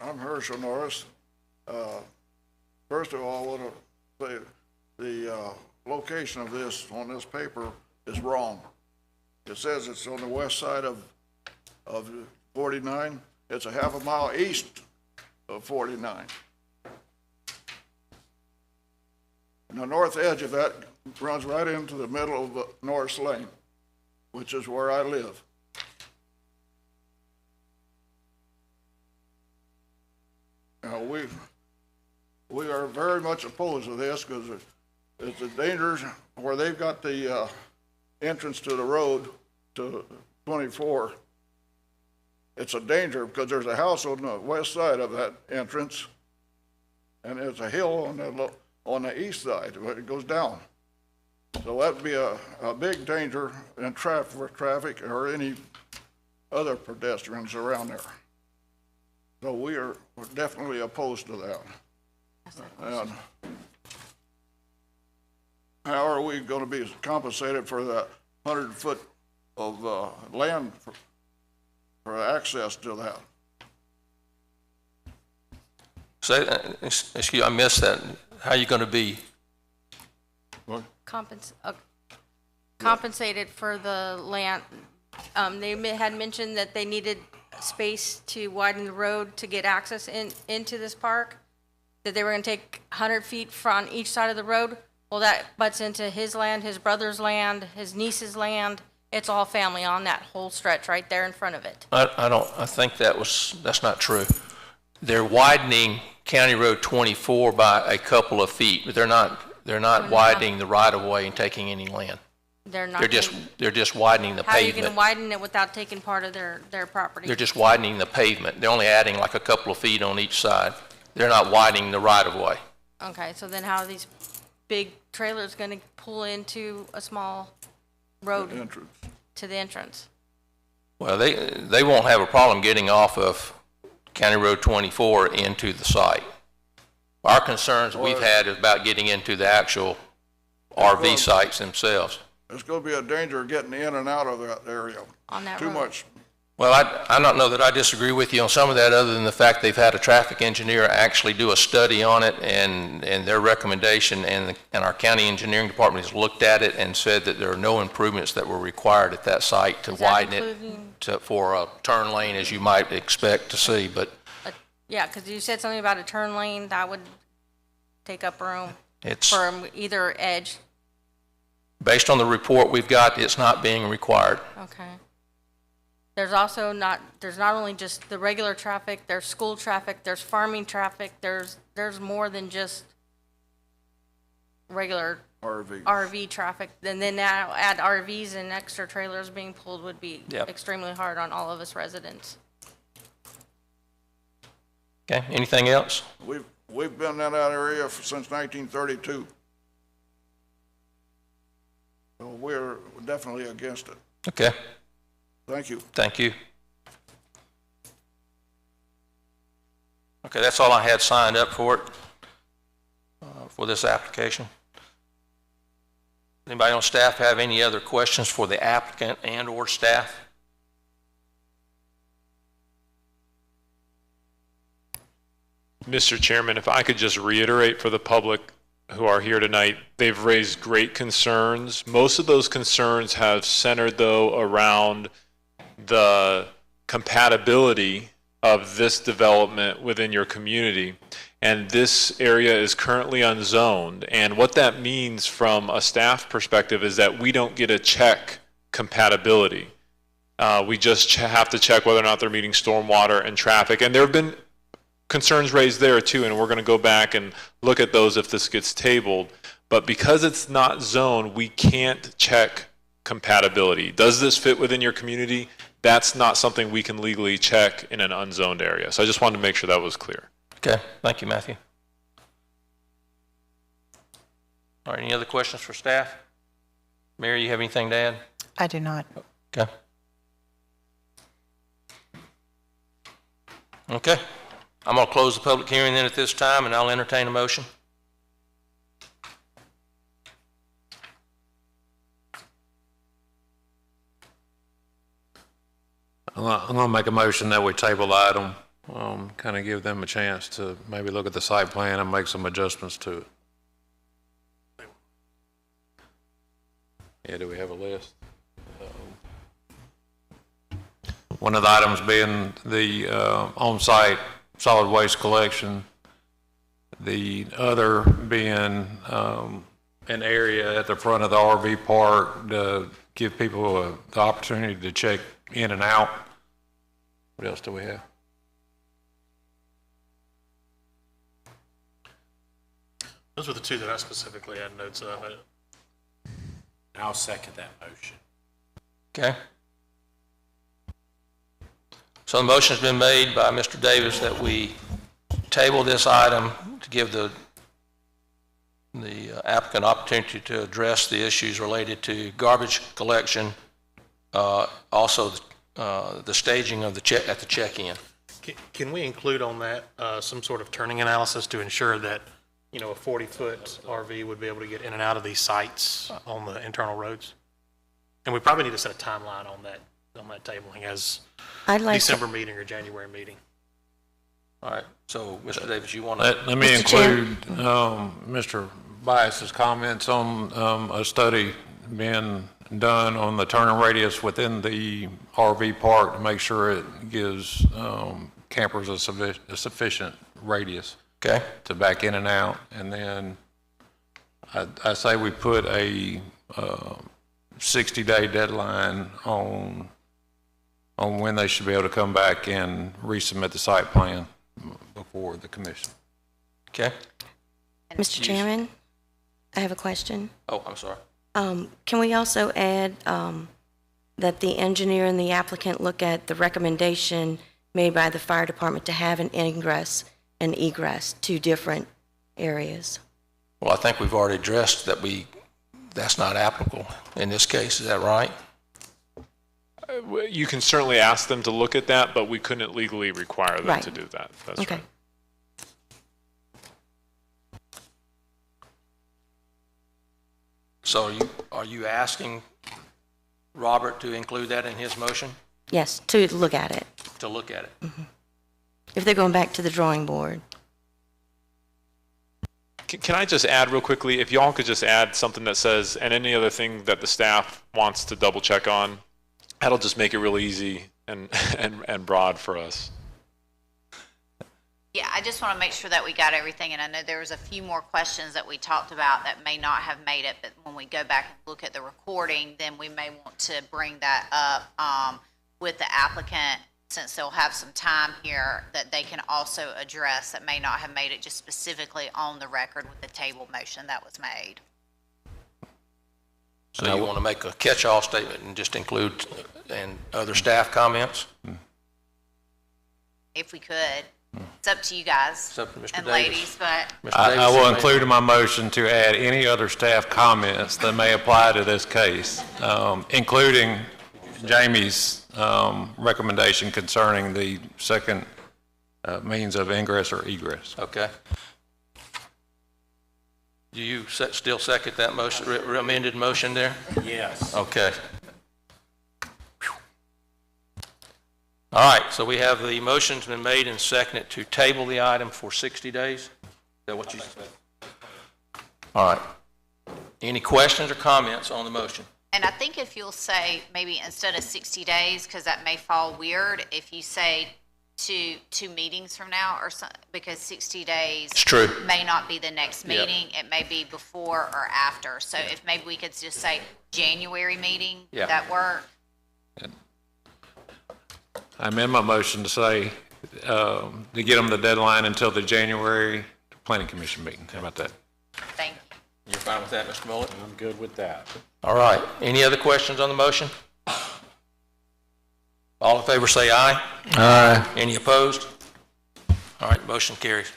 S12: I'm Herschel Norris. First of all, I want to say the location of this on this paper is wrong. It says it's on the west side of 49. It's a half a mile east of 49. And the north edge of that runs right into the middle of Norris Lane, which is where I live. Now, we are very much opposed to this because it's a danger where they've got the entrance to the road to 24. It's a danger because there's a house on the west side of that entrance, and there's a hill on the east side where it goes down. So that'd be a big danger in for traffic or any other pedestrians around there. So we're definitely opposed to that. And how are we going to be compensated for that 100 foot of land for access to that?
S1: Excuse, I missed that. How are you going to be?
S13: Compensated for the land. They had mentioned that they needed space to widen the road to get access into this park, that they were going to take 100 feet from each side of the road. Well, that butts into his land, his brother's land, his niece's land. It's all family on that whole stretch right there in front of it.
S1: I think that's not true. They're widening County Road 24 by a couple of feet, but they're not widening the right of way and taking any land. They're just widening the pavement.
S13: How are you going to widen it without taking part of their property?
S1: They're just widening the pavement. They're only adding like a couple of feet on each side. They're not widening the right of way.
S13: Okay, so then how are these big trailers going to pull into a small road to the entrance?
S1: Well, they won't have a problem getting off of County Road 24 into the site. Our concerns we've had is about getting into the actual RV sites themselves.
S12: There's going to be a danger getting in and out of that area.
S13: On that
S12: Too
S13: road.
S12: much.
S1: Well, I don't know that I disagree with you on some of that, other than the fact they've had a traffic engineer actually do a study on it, and their recommendation, and our county engineering department has looked at it and said that there are no improvements that were required at that site to widen it for a turn lane, as you might expect to see. But
S13: yeah, because you said something about a turn lane that would take up room
S1: it's
S13: from either edge.
S1: based on the report we've got, it's not being required.
S13: Okay. There's also there's not only just the regular traffic, there's school traffic, there's farming traffic, there's more than just regular RV traffic. And then now add RVs and extra trailers being pulled would be extremely hard on all of us residents.
S1: Okay, anything else?
S12: We've been in that area since 1932. So we're definitely against it.
S1: Okay.
S12: Thank you.
S1: Thank you. Okay, that's all I had signed up for it, for this application. Anybody on staff have any other questions for the applicant and/or staff?
S5: Mr. Chairman, if I could just reiterate for the public who are here tonight, they've raised great concerns. Most of those concerns have centered, though, around the compatibility of this development within your community. And this area is currently unzoned. And what that means from a staff perspective is that we don't get to check compatibility. We just have to check whether or not they're meeting stormwater and traffic. And there have been concerns raised there too, and we're going to go back and look at those if this gets tabled. But because it's not zoned, we can't check compatibility. Does this fit within your community? That's not something we can legally check in an unzoned area. So I just wanted to make sure that was clear.
S1: Okay, thank you, Matthew. All right, any other questions for staff? Mary, you have anything to add?
S4: I do not.
S1: Okay. Okay, I'm going to close the public hearing then at this time, and I'll entertain a motion.
S14: I'm going to make a motion that we table the item, kind of give them a chance to maybe look at the site plan and make some adjustments to it. Yeah, do we have a list? One of the items being the on-site solid waste collection. The other being an area at the front of the RV park to give people the opportunity to check in and out. What else do we have?
S3: Those were the two that I specifically had notes of.
S2: I'll second that motion.
S1: Okay. So the motion's been made by Mr. Davis that we table this item to give the applicant opportunity to address the issues related to garbage collection, also the staging of the check-in.
S3: Can we include on that some sort of turning analysis to ensure that, you know, a 40-foot RV would be able to get in and out of these sites on the internal roads? And we probably need to set a timeline on that tabling as December meeting or January meeting.
S1: All right. So, Mr. Davis, you want to?
S14: Let me include Mr. Bias's comments on a study being done on the turning radius within the RV park to make sure it gives campers a sufficient radius to back in and out. And then I say we put a 60-day deadline on when they should be able to come back and resubmit the site plan before the commission.
S1: Okay.
S15: Mr. Chairman, I have a question.
S1: Oh, I'm sorry.
S15: Can we also add that the engineer and the applicant look at the recommendation made by the fire department to have an ingress and egress to different areas?
S1: Well, I think we've already addressed that that's not applicable in this case. Is that right?
S5: You can certainly ask them to look at that, but we couldn't legally require them to do that. That's
S15: okay.
S5: Right.
S1: So are you asking Robert to include that in his motion?
S15: Yes, to look at it.
S1: To look at it.
S15: Mm-hmm. If they're going back to the drawing board.
S5: Can I just add real quickly, if y'all could just add something that says, and any other thing that the staff wants to double check on, that'll just make it real easy and broad for us.
S16: Yeah, I just want to make sure that we got everything, and I know there was a few more questions that we talked about that may not have made it, but when we go back and look at the recording, then we may want to bring that up with the applicant, since they'll have some time here that they can also address that may not have made it just specifically on the record with the table motion that was made.
S1: So you want to make a catch-all statement and just include and other staff comments?
S16: If we could. It's up to you guys
S1: It's up to Mr.
S16: and
S1: Davis.
S16: ladies, but
S14: I will include in my motion to add any other staff comments that may apply to this case, including Jamie's recommendation concerning the second means of ingress or egress.
S1: Okay. Do you still second that motion, amended motion there?
S2: Yes.
S1: Okay. All right, so we have the motion's been made and seconded to table the item for 60 days? Is that what you said? All right. Any questions or comments on the motion?
S16: And I think if you'll say, maybe instead of 60 days, because that may fall weird, if you say two meetings from now or something, because 60 days
S1: It's true.
S16: may not be the next
S1: Yep.
S16: meeting, it may be before or after. So if maybe we could just say January meeting,
S1: Yeah.
S16: would that work?
S14: I amend my motion to say, to get them the deadline until the January Planning Commission meeting. How about that?
S16: Thank you.
S1: You're fine with that, Mr. Mullet?
S2: I'm good with that.
S1: All right. Any other questions on the motion? All in favor say aye.
S7: Aye.
S1: Any opposed? All right, motion carries.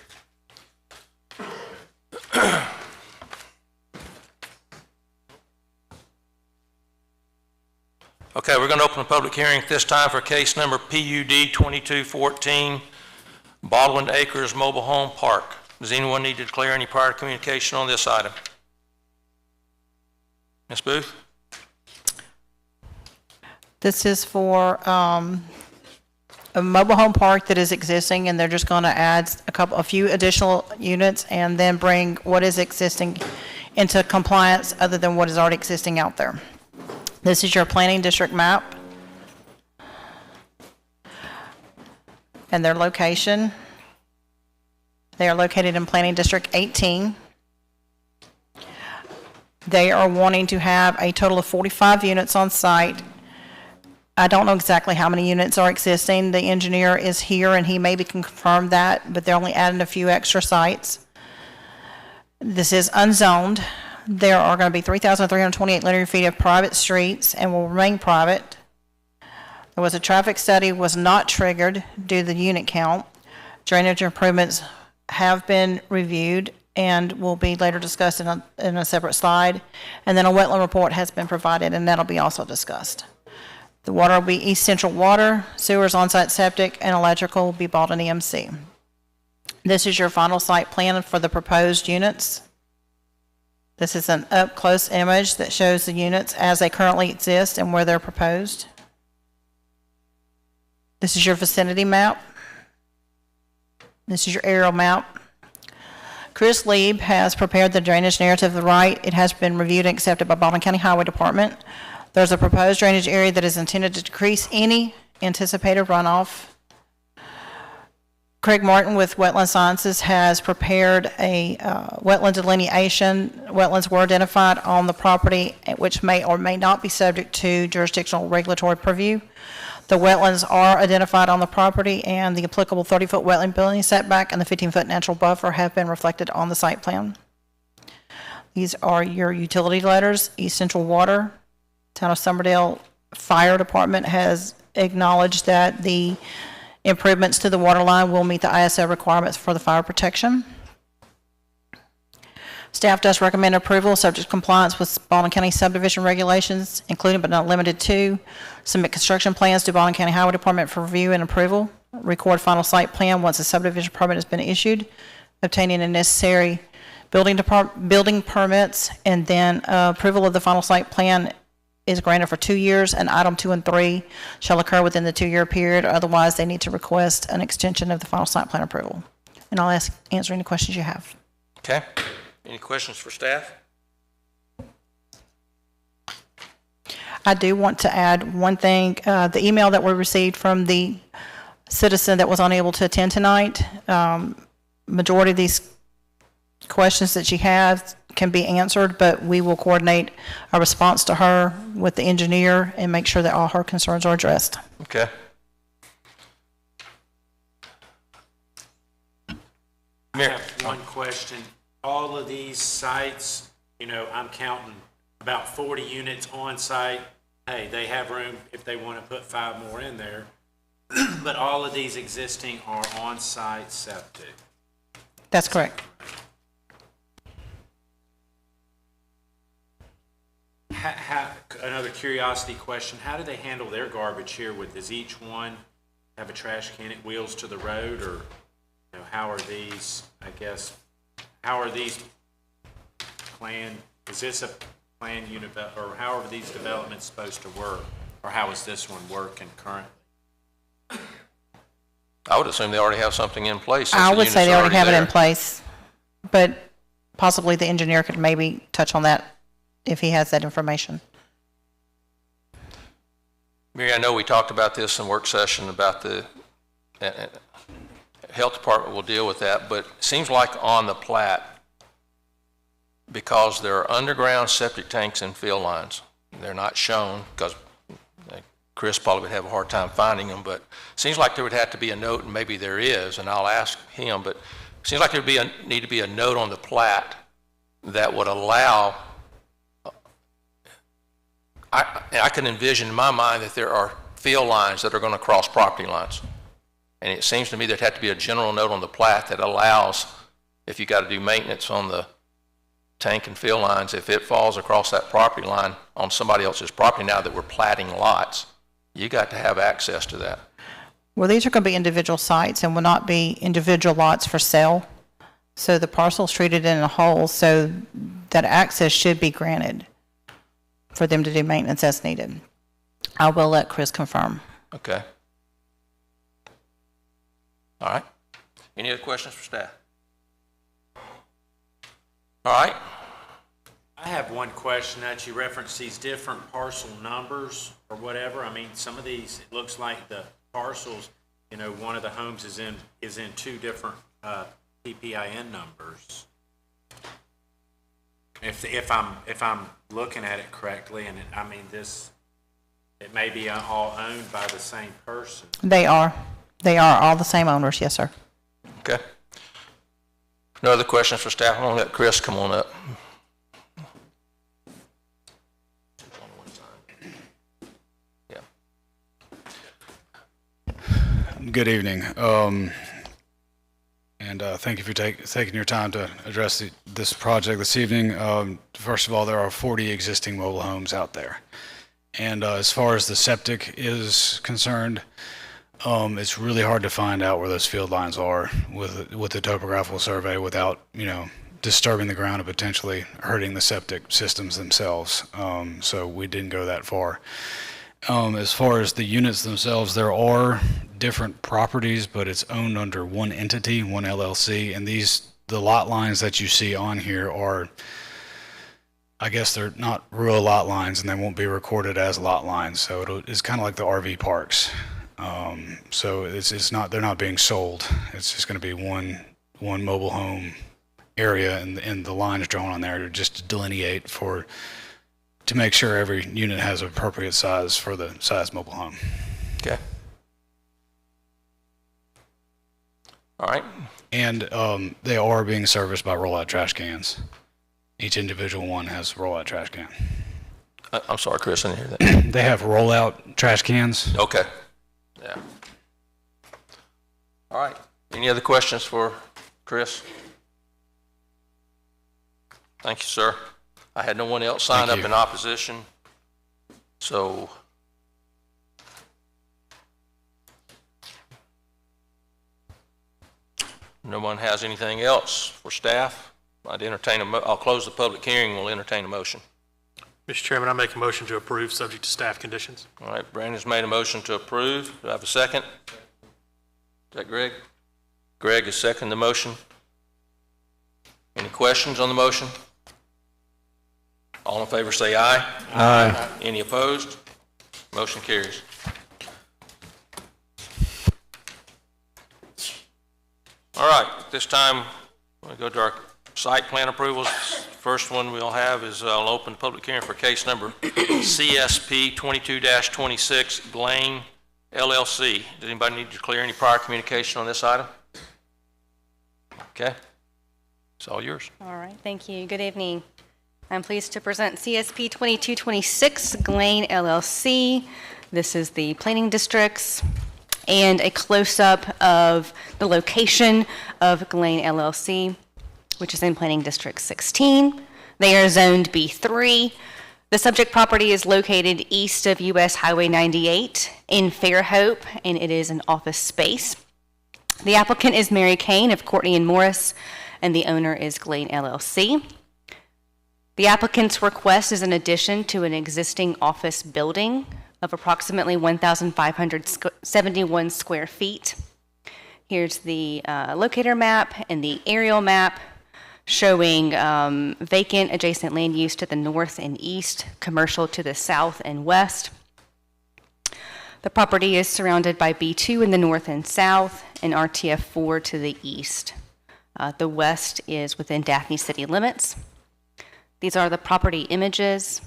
S1: Okay, we're going to open a public hearing at this time for case number PUD 2214, Baldwin Acres Mobile Home Park. Does anyone need to declare any prior communication on this item? Ms. Booth?
S4: This is for a mobile home park that is existing, and they're just going to add a few additional units and then bring what is existing into compliance other than what is already existing out there. This is your planning district map and their location. They are located in Planning District 18. They are wanting to have a total of 45 units on site. I don't know exactly how many units are existing. The engineer is here and he maybe can confirm that, but they're only adding a few extra sites. This is unzoned. There are going to be 3,328 linear feet of private streets and will remain private. There was a traffic study, was not triggered due to the unit count. Drainage improvements have been reviewed and will be later discussed in a separate slide. And then a wetland report has been provided, and that'll be also discussed. The water will be East Central Water, sewers, on-site septic, and electrical will be Baldwin EMC. This is your final site plan for the proposed units. This is an up-close image that shows the units as they currently exist and where they're proposed. This is your vicinity map. This is your aerial map. Chris Lieb has prepared the drainage narrative to the right. It has been reviewed and accepted by Baldwin County Highway Department. There's a proposed drainage area that is intended to decrease any anticipated runoff. Craig Martin with Wetland Sciences has prepared a wetland delineation. Wetlands were identified on the property, which may or may not be subject to jurisdictional regulatory purview. The wetlands are identified on the property, and the applicable 30-foot wetland building setback and the 15-foot natural buffer have been reflected on the site plan. These are your utility letters. East Central Water, Town of Somerdale Fire Department has acknowledged that the improvements to the water line will meet the ISO requirements for the fire protection. Staff does recommend approval subject to compliance with Baldwin County subdivision regulations, including but not limited to submit construction plans to Baldwin County Highway Department for review and approval, record final site plan once a subdivision permit has been issued, obtaining the necessary building permits, and then approval of the final site plan is granted for 2 years, and item 2 and 3 shall occur within the 2-year period. Otherwise, they need to request an extension of the final site plan approval. And I'll answer any questions you have.
S1: Okay. Any questions for staff?
S4: I do want to add one thing. The email that we received from the citizen that was unable to attend tonight, majority of these questions that she has can be answered, but we will coordinate a response to her with the engineer and make sure that all her concerns are addressed.
S1: Okay.
S2: I have one question. All of these sites, I'm counting about 40 units on site. Hey, they have room if they want to put 5 more in there. But all of these existing are on-site septic.
S4: That's correct.
S2: Another curiosity question, how do they handle their garbage here? Does each one have a trash can at wheels to the road, or how are these plan, is this a planned unit, or how are these developments supposed to work? Or how is this one working currently?
S1: I would assume they already have something in place. since
S4: I
S1: the
S4: would say
S1: units
S4: they
S1: are
S4: already have it in
S1: there.
S4: place, but possibly the engineer could maybe touch on that if he has that information.
S1: Mary, I know we talked about this in work session about the health department will deal with that, but it seems like on the plat, because there are underground septic tanks and field lines, they're not shown because Chris probably would have a hard time finding them, but it seems like there would have to be a note, and maybe there is, and I'll ask him, but it seems like there'd need to be a note on the plat that would allow, I can envision in my mind that there are field lines that are going to cross property lines. And it seems to me there'd have to be a general note on the plat that allows, if you got to do maintenance on the tank and field lines, if it falls across that property line on somebody else's property now that we're platting lots, you got to have access to that.
S4: Well, these are going to be individual sites and will not be individual lots for sale. So the parcel's treated in a whole, so that access should be granted for them to do maintenance as needed. I will let Chris confirm.
S1: Okay. All right. Any other questions for staff? All right.
S2: I have one question that you referenced these different parcel numbers or whatever. I mean, some of these, it looks like the parcels, you know, one of the homes is in two different PPIN numbers. If I'm looking at it correctly, and I mean it may be all owned by the same person.
S4: They are all the same owners, yes, sir.
S1: Okay. No other questions for staff? I'm going to let Chris come on up.
S17: Good evening, and thank you for taking your time to address this project this evening. First of all, there are 40 existing mobile homes out there, and as far as the septic is concerned, it's really hard to find out where those field lines are with the topographical survey without, disturbing the ground and potentially hurting the septic systems themselves. So we didn't go that far. As far as the units themselves, there are different properties, but it's owned under one entity, one LLC, and the lot lines that you see on here are, I guess they're not real lot lines, and they won't be recorded as lot lines. So it's kind of like the RV parks. So they're not being sold. It's just going to be one mobile home area, and the lines drawn on there to just delineate to make sure every unit has appropriate size for the size mobile home.
S1: Okay. All right.
S17: And they are being serviced by rollout trash cans. Each individual one has a rollout trash can.
S1: I'm sorry, Chris, I didn't hear that.
S17: They have rollout trash cans.
S1: Okay. Yeah. All right. Any other questions for Chris? Thank you, sir. I had no one else sign up in opposition, so no one has anything else for staff. I'll close the public hearing. We'll entertain a motion.
S3: Mr. Chairman, I make a motion to approve, subject to staff conditions.
S1: All right, Brandon's made a motion to approve. Do I have a second? Is that Greg? Greg is seconding the motion. Any questions on the motion? All in favor say aye.
S6: Aye.
S1: Any opposed? Motion carries. All right, at this time, we'll go to our site plan approvals. First one we'll have is I'll open the public hearing for case number CSP 22-26 Blaine LLC. Does anybody need to clear any prior communication on this item? Okay, it's all yours.
S18: All right, thank you. Good evening. I'm pleased to present CSP 2226 Blaine LLC. This is the planning districts and a close-up of the location of Blaine LLC, which is in Planning District 16. They are zoned B3. The subject property is located east of US Highway 98 in Fairhope, and it is an office space. The applicant is Mary Kane of Courtney and Morris, and the owner is Blaine LLC. The applicant's request is an addition to an existing office building of approximately 1,571 square feet. Here's the locator map and the aerial map showing vacant adjacent land use to the north and east, commercial to the south and west. The property is surrounded by B2 in the north and south and RTF4 to the east. The west is within Daphne city limits. These are the property images.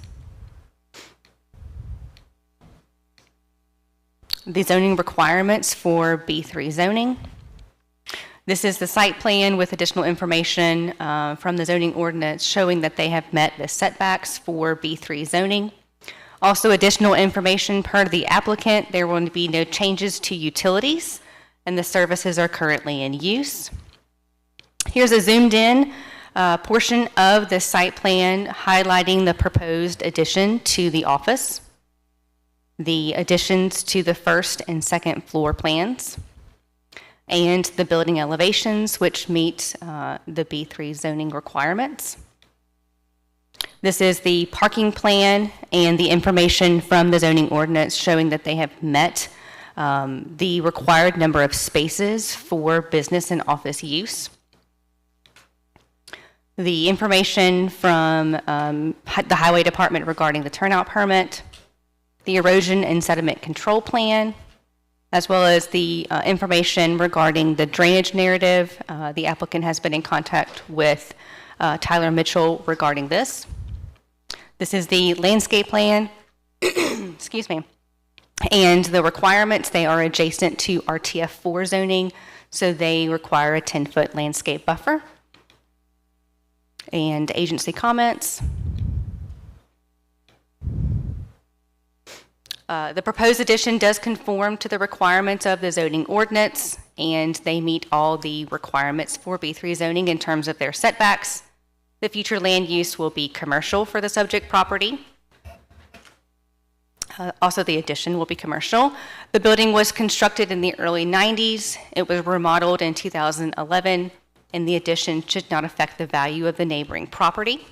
S18: The zoning requirements for B3 zoning. This is the site plan with additional information from the zoning ordinance showing that they have met the setbacks for B3 zoning. Also, additional information per the applicant. There will be no changes to utilities, and the services are currently in use. Here's a zoomed in portion of the site plan highlighting the proposed addition to the office, the additions to the first and second floor plans, and the building elevations, which meet the B3 zoning requirements. This is the parking plan and the information from the zoning ordinance showing that they have met the required number of spaces for business and office use. The information from the highway department regarding the turnout permit, the erosion and sediment control plan, as well as the information regarding the drainage narrative. The applicant has been in contact with Tyler Mitchell regarding this. This is the landscape plan, excuse me, and the requirements. They are adjacent to RTF4 zoning, so they require a 10-foot landscape buffer. And agency comments. The proposed addition does conform to the requirements of the zoning ordinance, and they meet all the requirements for B3 zoning in terms of their setbacks. The future land use will be commercial for the subject property. Also, the addition will be commercial. The building was constructed in the early 90s. It was remodeled in 2011, and the addition should not affect the value of the neighboring property.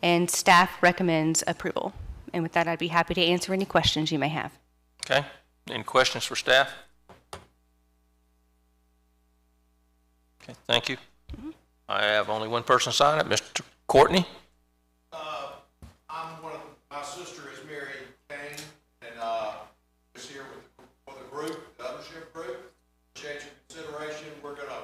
S18: And staff recommends approval. And with that, I'd be happy to answer any questions you may have.
S1: Okay. Any questions for staff? Okay, thank you. I have only one person sign up, Mr. Courtney.
S19: My sister is Mary Kane, and is here for the group, the ownership group. Change of consideration, we're going to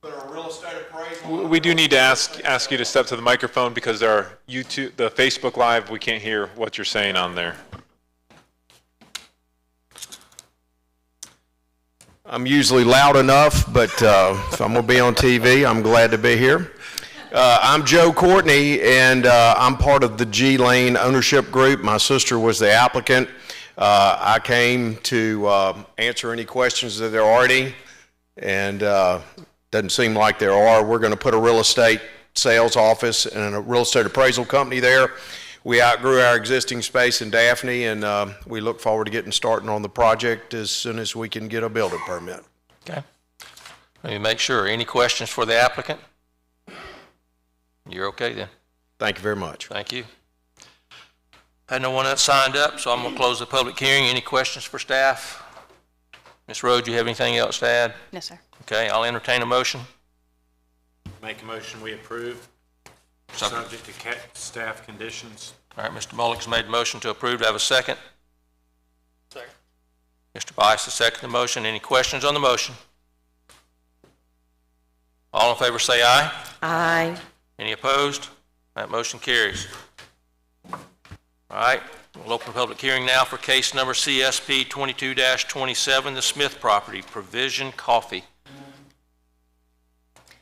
S19: put a real estate appraisal.
S5: We do need to ask you to step to the microphone because our YouTube, the Facebook Live, we can't hear what you're saying on there.
S20: I'm usually loud enough, but if I'm going to be on TV, I'm glad to be here. I'm Joe Courtney, and I'm part of the G Lane ownership group. My sister was the applicant. I came to answer any questions that there are any, and doesn't seem like there are. We're going to put a real estate sales office and a real estate appraisal company there. We outgrew our existing space in Daphne, and we look forward to getting started on the project as soon as we can get a building permit.
S1: Okay. Let me make sure. Any questions for the applicant? You're okay then.
S20: Thank you very much.
S1: Thank you. I had no one else signed up, so I'm going to close the public hearing. Any questions for staff? Ms. Rhodes, you have anything else to add?
S18: No, sir.
S1: Okay, I'll entertain a motion.
S2: Make a motion, we approve, subject to staff conditions.
S1: All right, Mr. Mullick's made a motion to approve. Do I have a second? Second. Mr. Bice has seconded the motion. Any questions on the motion? All in favor say aye.
S15: Aye.
S1: Any opposed? That motion carries. All right, we'll open the public hearing now for case number CSP 22-27, the Smith property, Provision Coffee.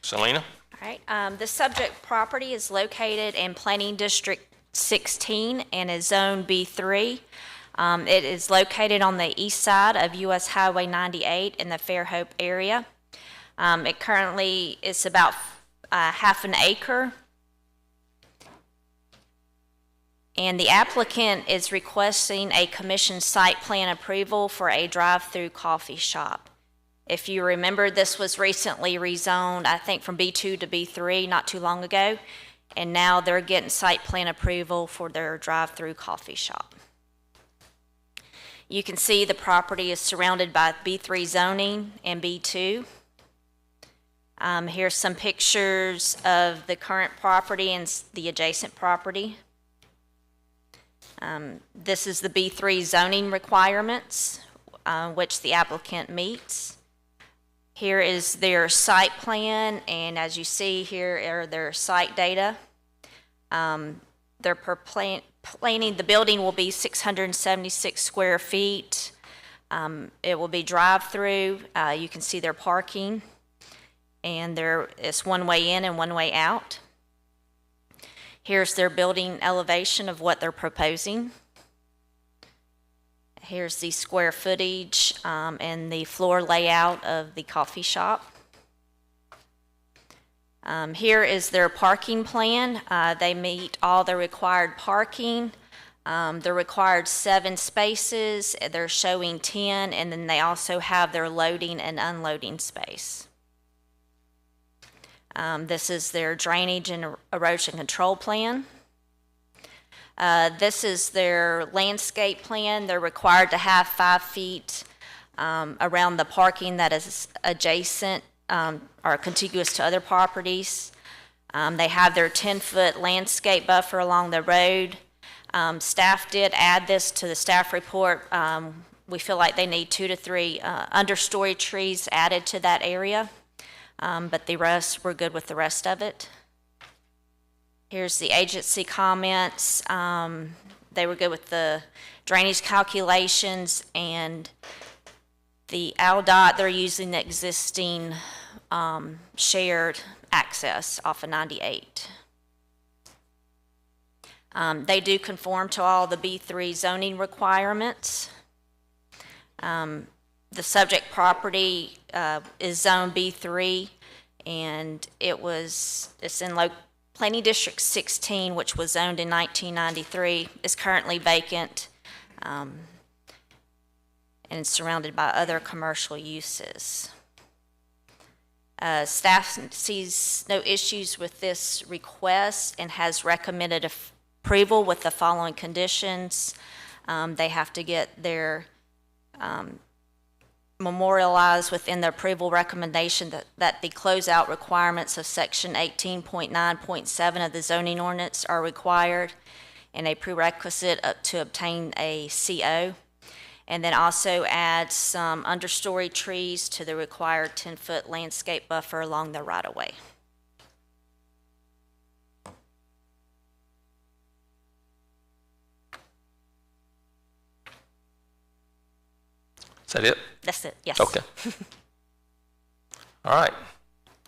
S1: Selena?
S21: All right, the subject property is located in Planning District 16 and is Zone B3. It is located on the east side of US Highway 98 in the Fairhope area. It currently is about half an acre. And the applicant is requesting a commission site plan approval for a drive-through coffee shop. If you remember, this was recently rezoned, I think, from B2 to B3 not too long ago, and now they're getting site plan approval for their drive-through coffee shop. You can see the property is surrounded by B3 zoning and B2. Here's some pictures of the current property and the adjacent property. This is the B3 zoning requirements, which the applicant meets. Here is their site plan, and as you see here are their site data. They're planning, the building will be 676 square feet. It will be drive-through. You can see their parking, and there is one way in and one way out. Here's their building elevation of what they're proposing. Here's the square footage and the floor layout of the coffee shop. Here is their parking plan. They meet all the required parking. They're required 7 spaces. They're showing 10, and then they also have their loading and unloading space. This is their drainage and erosion control plan. This is their landscape plan. They're required to have 5 feet around the parking that is adjacent or contiguous to other properties. They have their 10-foot landscape buffer along the road. Staff did add this to the staff report. We feel like they need 2 to 3 understory trees added to that area, but the rest, we're good with the rest of it. Here's the agency comments. They were good with the drainage calculations, and the ALDOT, they're using the existing shared access off of 98. They do conform to all the B3 zoning requirements. The subject property is zone B3, and it's in Planning District 16, which was zoned in 1993, is currently vacant and is surrounded by other commercial uses. Staff sees no issues with this request and has recommended approval with the following conditions. They have to get their memorialized within the approval recommendation that the closeout requirements of section 18.9.7 of the zoning ordinance are required, and a prerequisite to obtain a CO. And then also add some understory trees to the required 10-foot landscape buffer along the right-of-way.
S1: Is that it?
S21: That's it, yes.
S1: Okay. All right.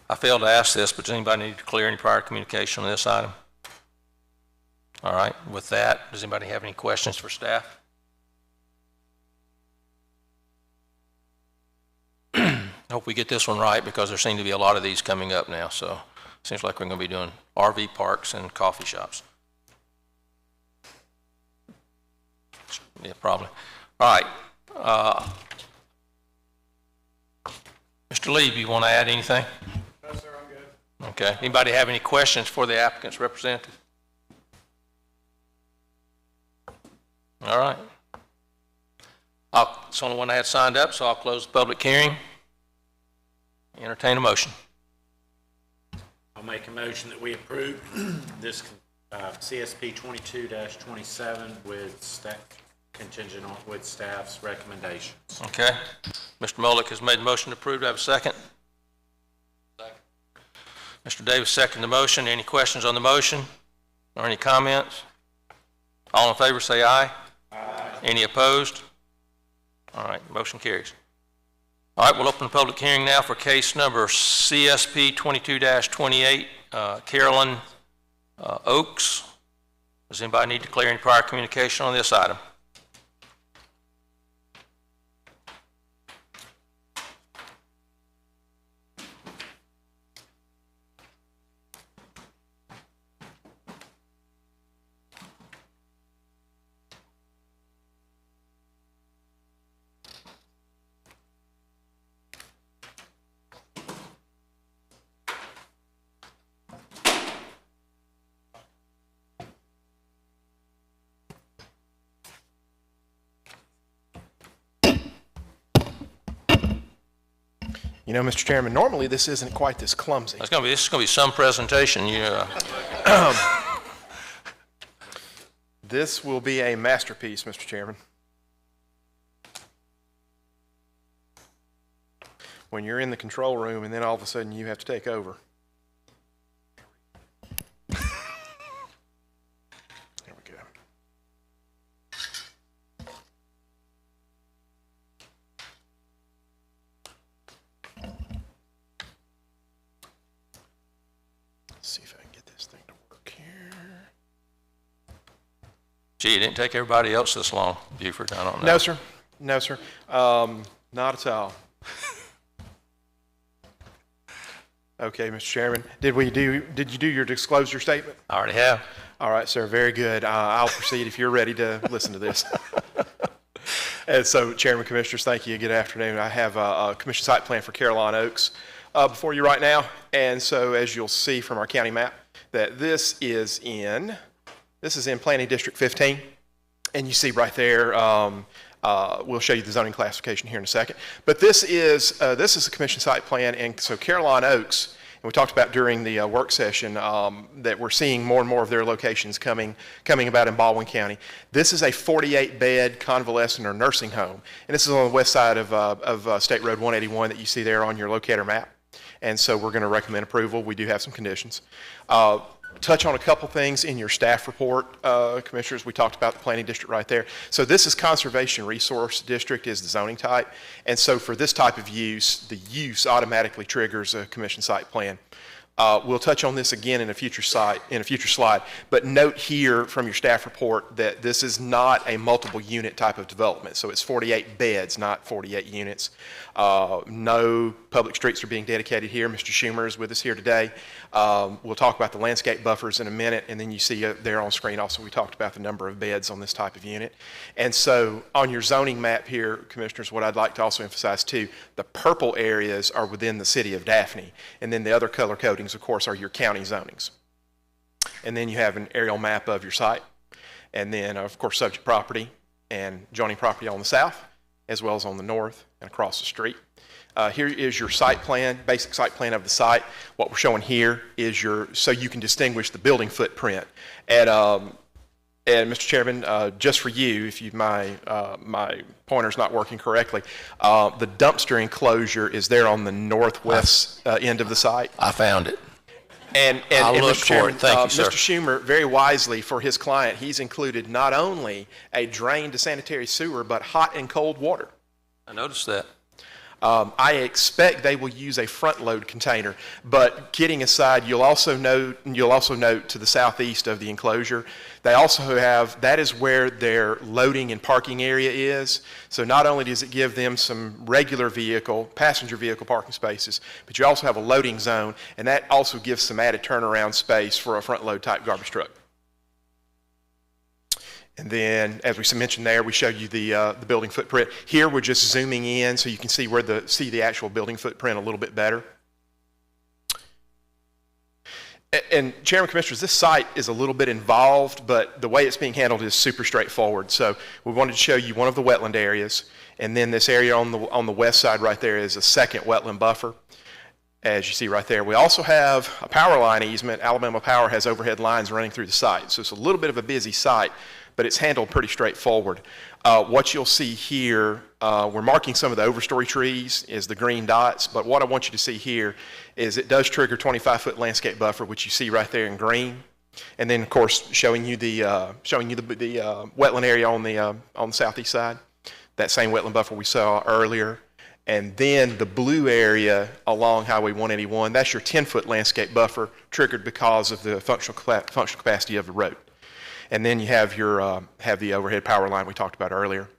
S1: I failed to ask this, but does anybody need to clear any prior communication on this item? All right. With that, does anybody have any questions for staff? I hope we get this one right, because there seem to be a lot of these coming up now, so it seems like we're going to be doing RV parks and coffee shops. Yeah, probably. All right. Mr. Lee, do you want to add anything?
S12: No, sir, I'm good.
S1: Okay. Anybody have any questions for the applicant's representative? All right. It's the only one I had signed up, so I'll close the public hearing. Entertain a motion.
S2: I'll make a motion that we approve this CSP 22-27 with staff contingent on with staff's recommendations.
S1: Okay. Mr. Mullick has made the motion to approve. Do I have a second? Second. Mr. Davis seconded the motion. Any questions on the motion or any comments? All in favor say aye. Aye. Any opposed? All right, motion carries. All right, we'll open the public hearing now for case number CSP 22-28, Carolyn Oaks. Does anybody need to clear any prior communication on this item?
S9: You know, Mr. Chairman, normally this isn't quite this clumsy.
S1: This is gonna be some presentation, yeah.
S9: This will be a masterpiece, Mr. Chairman. When you're in the control room and then all of a sudden you have to take over. There we go. Let's see if I can get this thing to work here.
S1: Gee, it didn't take everybody else this long, Buford, I don't know.
S9: No, sir. No, sir. Not at all. Okay, Mr. Chairman. Did you do your disclosure statement?
S1: I already have.
S9: All right, sir. Very good. I'll proceed if you're ready to listen to this. And so, Chairman, Commissioners, thank you. Good afternoon. I have a commission site plan for Caroline Oaks before you right now. And so, as you'll see from our county map, that this is in Planning District 15. And you see right there, we'll show you the zoning classification here in a second. But this is a commission site plan, and so Caroline Oaks, and we talked about during the work session that we're seeing more and more of their locations coming about in Baldwin County. This is a 48-bed convalescent or nursing home, and this is on the west side of State Road 181 that you see there on your locator map. And so we're going to recommend approval. We do have some conditions. Touch on a couple things in your staff report, Commissioners. We talked about the planning district right there. So this is Conservation Resource District is the zoning type. And so for this type of use, the use automatically triggers a commission site plan. We'll touch on this again in a future slide, but note here from your staff report that this is not a multiple unit type of development. So it's 48 beds, not 48 units. No public streets are being dedicated here. Mr. Schumer is with us here today. We'll talk about the landscape buffers in a minute, and then you see there on screen also we talked about the number of beds on this type of unit. And so on your zoning map here, Commissioners, what I'd like to also emphasize too, the purple areas are within the city of Daphne, and then the other color codings, of course, are your county zonings. And then you have an aerial map of your site, and then, of course, subject property and joining property on the south, as well as on the north and across the street. Here is your site plan, basic site plan of the site. What we're showing here is so you can distinguish the building footprint. And Mr. Chairman, just for you, if my pointer's not working correctly, the dumpster enclosure is there on the northwest end of the site.
S1: I found it.
S9: And
S1: Mr. Chairman, thank you, sir.
S9: Mr. Schumer, very wisely for his client, he's included not only a drain to sanitary sewer, but hot and cold water.
S1: I noticed that.
S9: I expect they will use a front load container, but kidding aside, you'll also note to the southeast of the enclosure, they also have, that is where their loading and parking area is. So not only does it give them some regular passenger vehicle parking spaces, but you also have a loading zone, and that also gives some added turnaround space for a front load type garbage truck. And then, as we mentioned there, we showed you the building footprint. Here, we're just zooming in so you can see see the actual building footprint a little bit better. And Chairman, Commissioners, this site is a little bit involved, but the way it's being handled is super straightforward. So we wanted to show you one of the wetland areas, and then this area on the west side right there is a second wetland buffer. As you see right there, we also have a power line easement. Alabama Power has overhead lines running through the site, so it's a little bit of a busy site, but it's handled pretty straightforward. What you'll see here, we're marking some of the overstory trees as the green dots, but what I want you to see here is it does trigger 25-foot landscape buffer, which you see right there in green. And then, of course, showing you the wetland area on the southeast side, that same wetland buffer we saw earlier. And then the blue area along Highway 181, that's your 10-foot landscape buffer triggered because of the functional capacity of the road. And then you have the overhead power line we talked about earlier,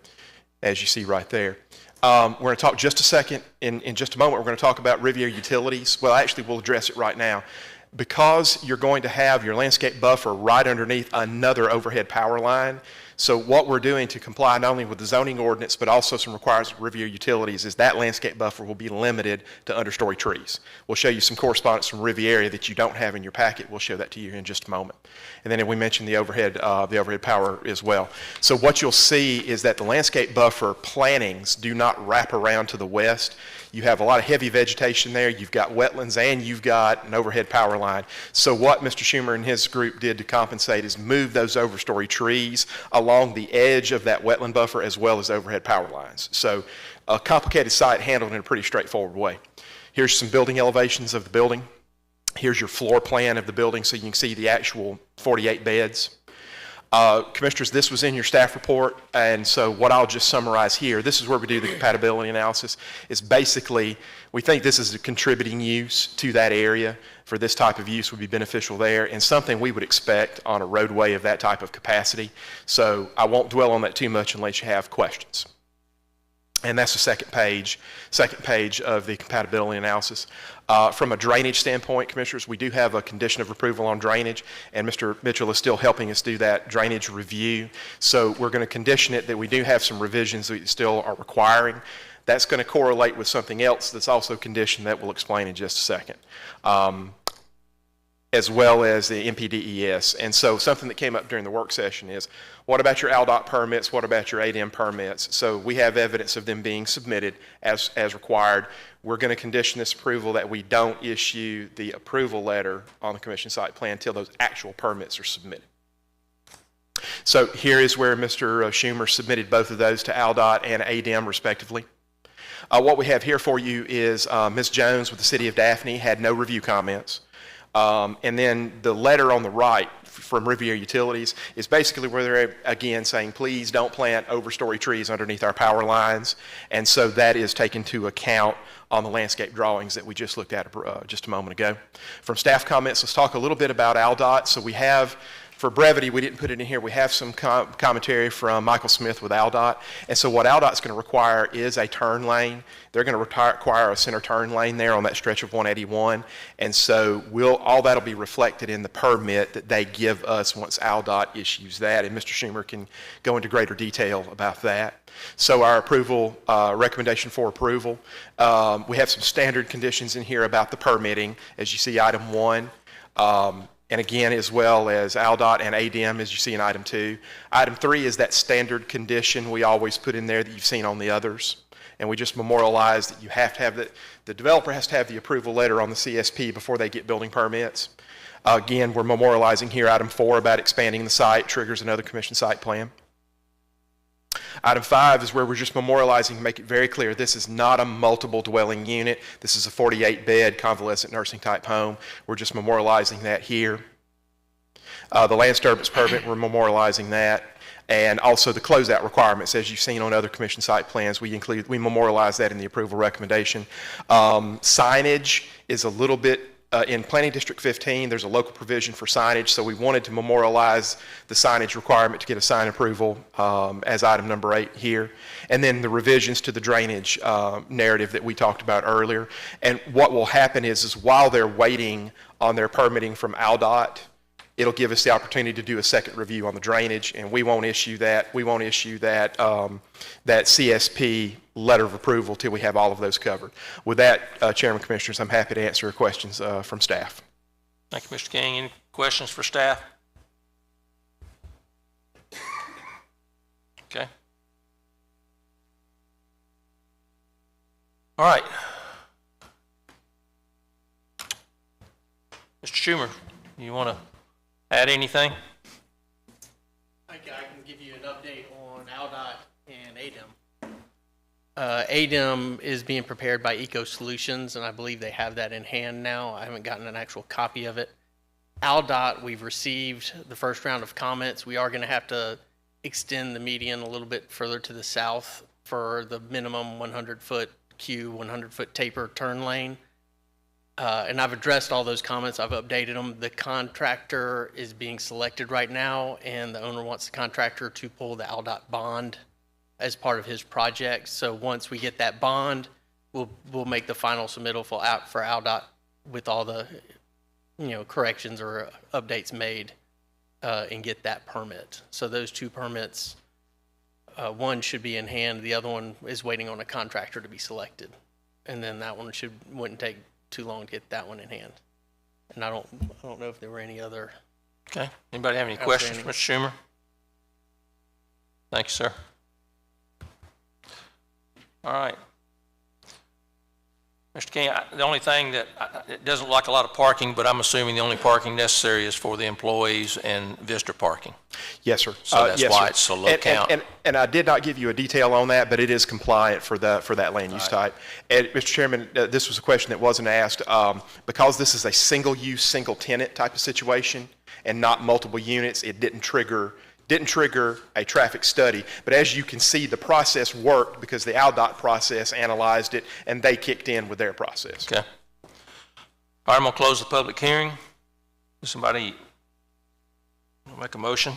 S9: as you see right there. We're going to talk just a second, in just a moment, we're going to talk about Riviera Utilities. Well, actually, we'll address it right now. Because you're going to have your landscape buffer right underneath another overhead power line, So what we're doing to comply not only with the zoning ordinance, but also some requirements of Riviera Utilities is that landscape buffer will be limited to understory trees. We'll show you some correspondence from Riviera that you don't have in your packet. We'll show that to you in just a moment. And then we mentioned the overhead power as well. So what you'll see is that the landscape buffer plantings do not wrap around to the west. You have a lot of heavy vegetation there. You've got wetlands and you've got an overhead power line. So what Mr. Schumer and his group did to compensate is move those overstory trees along the edge of that wetland buffer as well as overhead power lines. So a complicated site handled in a pretty straightforward way. Here's some building elevations of the building. Here's your floor plan of the building so you can see the actual 48 beds. Commissioners, this was in your staff report, and so what I'll just summarize here, this is where we do the compatibility analysis. It's basically, we think this is a contributing use to that area for this type of use would be beneficial there, and something we would expect on a roadway of that type of capacity. So I won't dwell on that too much unless you have questions. And that's the second page of the compatibility analysis. From a drainage standpoint, Commissioners, we do have a condition of approval on drainage, and Mr. Mitchell is still helping us do that drainage review. So we're going to condition it that we do have some revisions that we still are requiring. That's going to correlate with something else that's also conditioned that we'll explain in just a second, as well as the MPDES. And so something that came up during the work session is, what about your ALDOT permits? What about your ADM permits? So we have evidence of them being submitted as required. We're going to condition this approval that we don't issue the approval letter on the commission site plan until those actual permits are submitted. So here is where Mr. Schumer submitted both of those to ALDOT and ADM respectively. What we have here for you is Ms. Jones with the City of Daphne had no review comments. And then the letter on the right from Riviera Utilities is basically where they're again saying, please don't plant overstory trees underneath our power lines. And so that is taken into account on the landscape drawings that we just looked at just a moment ago. From staff comments, let's talk a little bit about ALDOT. So we have, for brevity, we didn't put it in here, we have some commentary from Michael Smith with ALDOT. And so what ALDOT's going to require is a turn lane. They're going to require a center turn lane there on that stretch of 181. And so all that'll be reflected in the permit that they give us once ALDOT issues that. And Mr. Schumer can go into greater detail about that. So our approval, recommendation for approval, we have some standard conditions in here about the permitting, as you see item 1. And again, as well as ALDOT and ADM, as you see in item 2. Item 3 is that standard condition we always put in there that you've seen on the others. And we just memorialize that you have to have the developer has to have the approval letter on the CSP before they get building permits. Again, we're memorializing here item 4 about expanding the site, triggers another commission site plan. Item 5 is where we're just memorializing to make it very clear this is not a multiple dwelling unit. This is a 48-bed convalescent nursing type home. We're just memorializing that here. The land disturbance permit, we're memorializing that. And also the closeout requirements, as you've seen on other commission site plans, we memorialize that in the approval recommendation. Signage is a little bit, in Planning District 15, there's a local provision for signage, so we wanted to memorialize the signage requirement to get a sign approval as item number 8 here. And then the revisions to the drainage narrative that we talked about earlier. And what will happen is while they're waiting on their permitting from ALDOT, it'll give us the opportunity to do a second review on the drainage, and we won't issue that. We won't issue that CSP letter of approval till we have all of those covered. With that, Chairman, Commissioners, I'm happy to answer questions from staff.
S1: Thank you, Mr. King. Any questions for staff? Okay. All right. Mr. Schumer, you want to add anything?
S8: I can give you an update on ALDOT and ADM. ADM is being prepared by Eco Solutions, and I believe they have that in hand now. I haven't gotten an actual copy of it. ALDOT, we've received the first round of comments. We are going to have to extend the median a little bit further to the south for the minimum 100-foot queue, 100-foot taper turn lane. And I've addressed all those comments. I've updated them. The contractor is being selected right now, and the owner wants the contractor to pull the ALDOT bond as part of his project. So once we get that bond, we'll make the final submittal for ALDOT with all the corrections or updates made and get that permit. So those two permits, one should be in hand, the other one is waiting on a contractor to be selected. And then that one wouldn't take too long to get that one in hand. And I don't know if there were any other.
S1: Okay. Anybody have any questions, Mr. Schumer? Thank you, sir. All right. Mr. King, the only thing that, it doesn't look like a lot of parking, but I'm assuming the only parking necessary is for the employees and visitor parking.
S9: Yes, sir.
S1: So that's
S9: yes,
S1: why
S9: sir.
S1: it's so low count.
S9: And I did not give you a detail on that, but it is compliant for that land use type. And Mr. Chairman, this was a question that wasn't asked. Because this is a single use, single tenant type of situation and not multiple units, it didn't trigger a traffic study. But as you can see, the process worked because the ALDOT process analyzed it and they kicked in with their process.
S1: Okay. All right, I'm going to close the public hearing. Does somebody make a motion?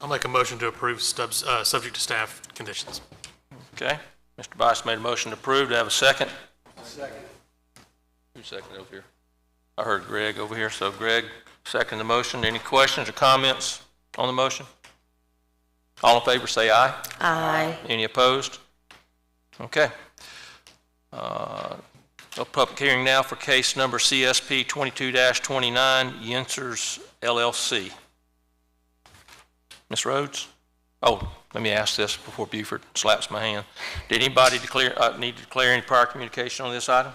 S3: I'll make a motion to approve subject to staff conditions.
S1: Okay. Mr. Bice made a motion to approve. Do I have a second? Second. Who's second over here? I heard Greg over here. So Greg, second the motion. Any questions or comments on the motion? All in favor say aye.
S15: Aye.
S1: Any opposed? Okay. A public hearing now for case number CSP 22-29, Yensers LLC. Ms. Rhodes? Oh, let me ask this before Buford slaps my hand. Did anybody need to declare any prior communication on this item?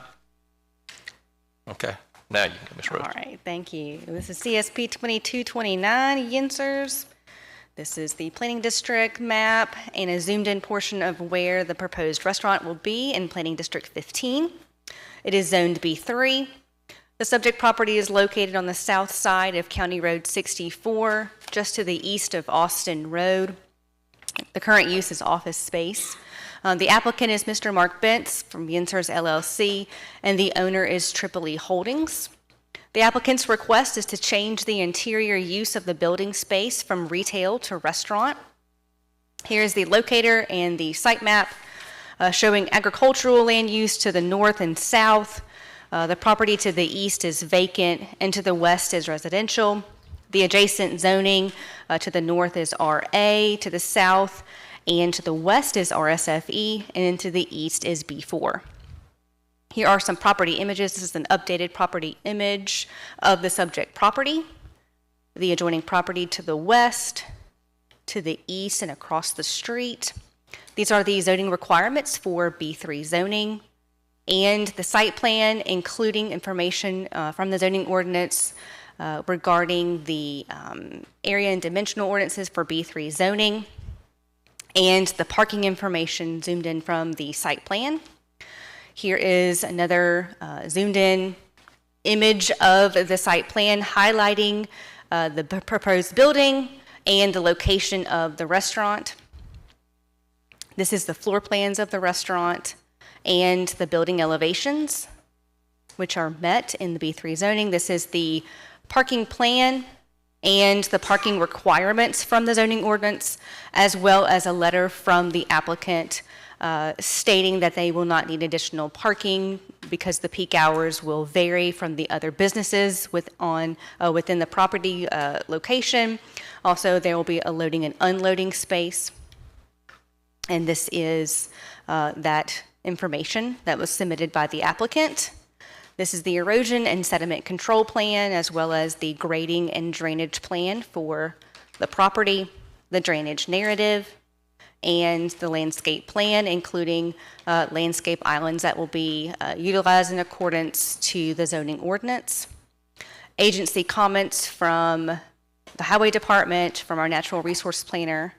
S1: Okay, now you can, Ms. Rhodes.
S18: All right, thank you. This is CSP 2229 Yensers. This is the planning district map and a zoomed in portion of where the proposed restaurant will be in planning district 15. It is zoned B3. The subject property is located on the south side of County Road 64, just to the east of Austin Road. The current use is office space. The applicant is Mr. Mark Bentz from Yensers LLC, and the owner is Tripoli Holdings. The applicant's request is to change the interior use of the building space from retail to restaurant. Here's the locator and the site map showing agricultural land use to the north and south. The property to the east is vacant, and to the west is residential. The adjacent zoning to the north is RA, to the south and to the west is RSFE, and to the east is B4. Here are some property images. This is an updated property image of the subject property. The adjoining property to the west, to the east, and across the street. These are the zoning requirements for B3 zoning, and the site plan, including information from the zoning ordinance regarding the area and dimensional ordinances for B3 zoning, and the parking information zoomed in from the site plan. Here is another zoomed in image of the site plan highlighting the proposed building and the location of the restaurant. This is the floor plans of the restaurant and the building elevations, which are met in the B3 zoning. This is the parking plan and the parking requirements from the zoning ordinance, as well as a letter from the applicant stating that they will not need additional parking because the peak hours will vary from the other businesses within the property location. Also, there will be a loading and unloading space. And this is that information that was submitted by the applicant. This is the erosion and sediment control plan, as well as the grading and drainage plan for the property, the drainage narrative, and the landscape plan, including landscape islands that will be utilized in accordance to the zoning ordinance. Agency comments from the Highway Department, from our natural resource planner.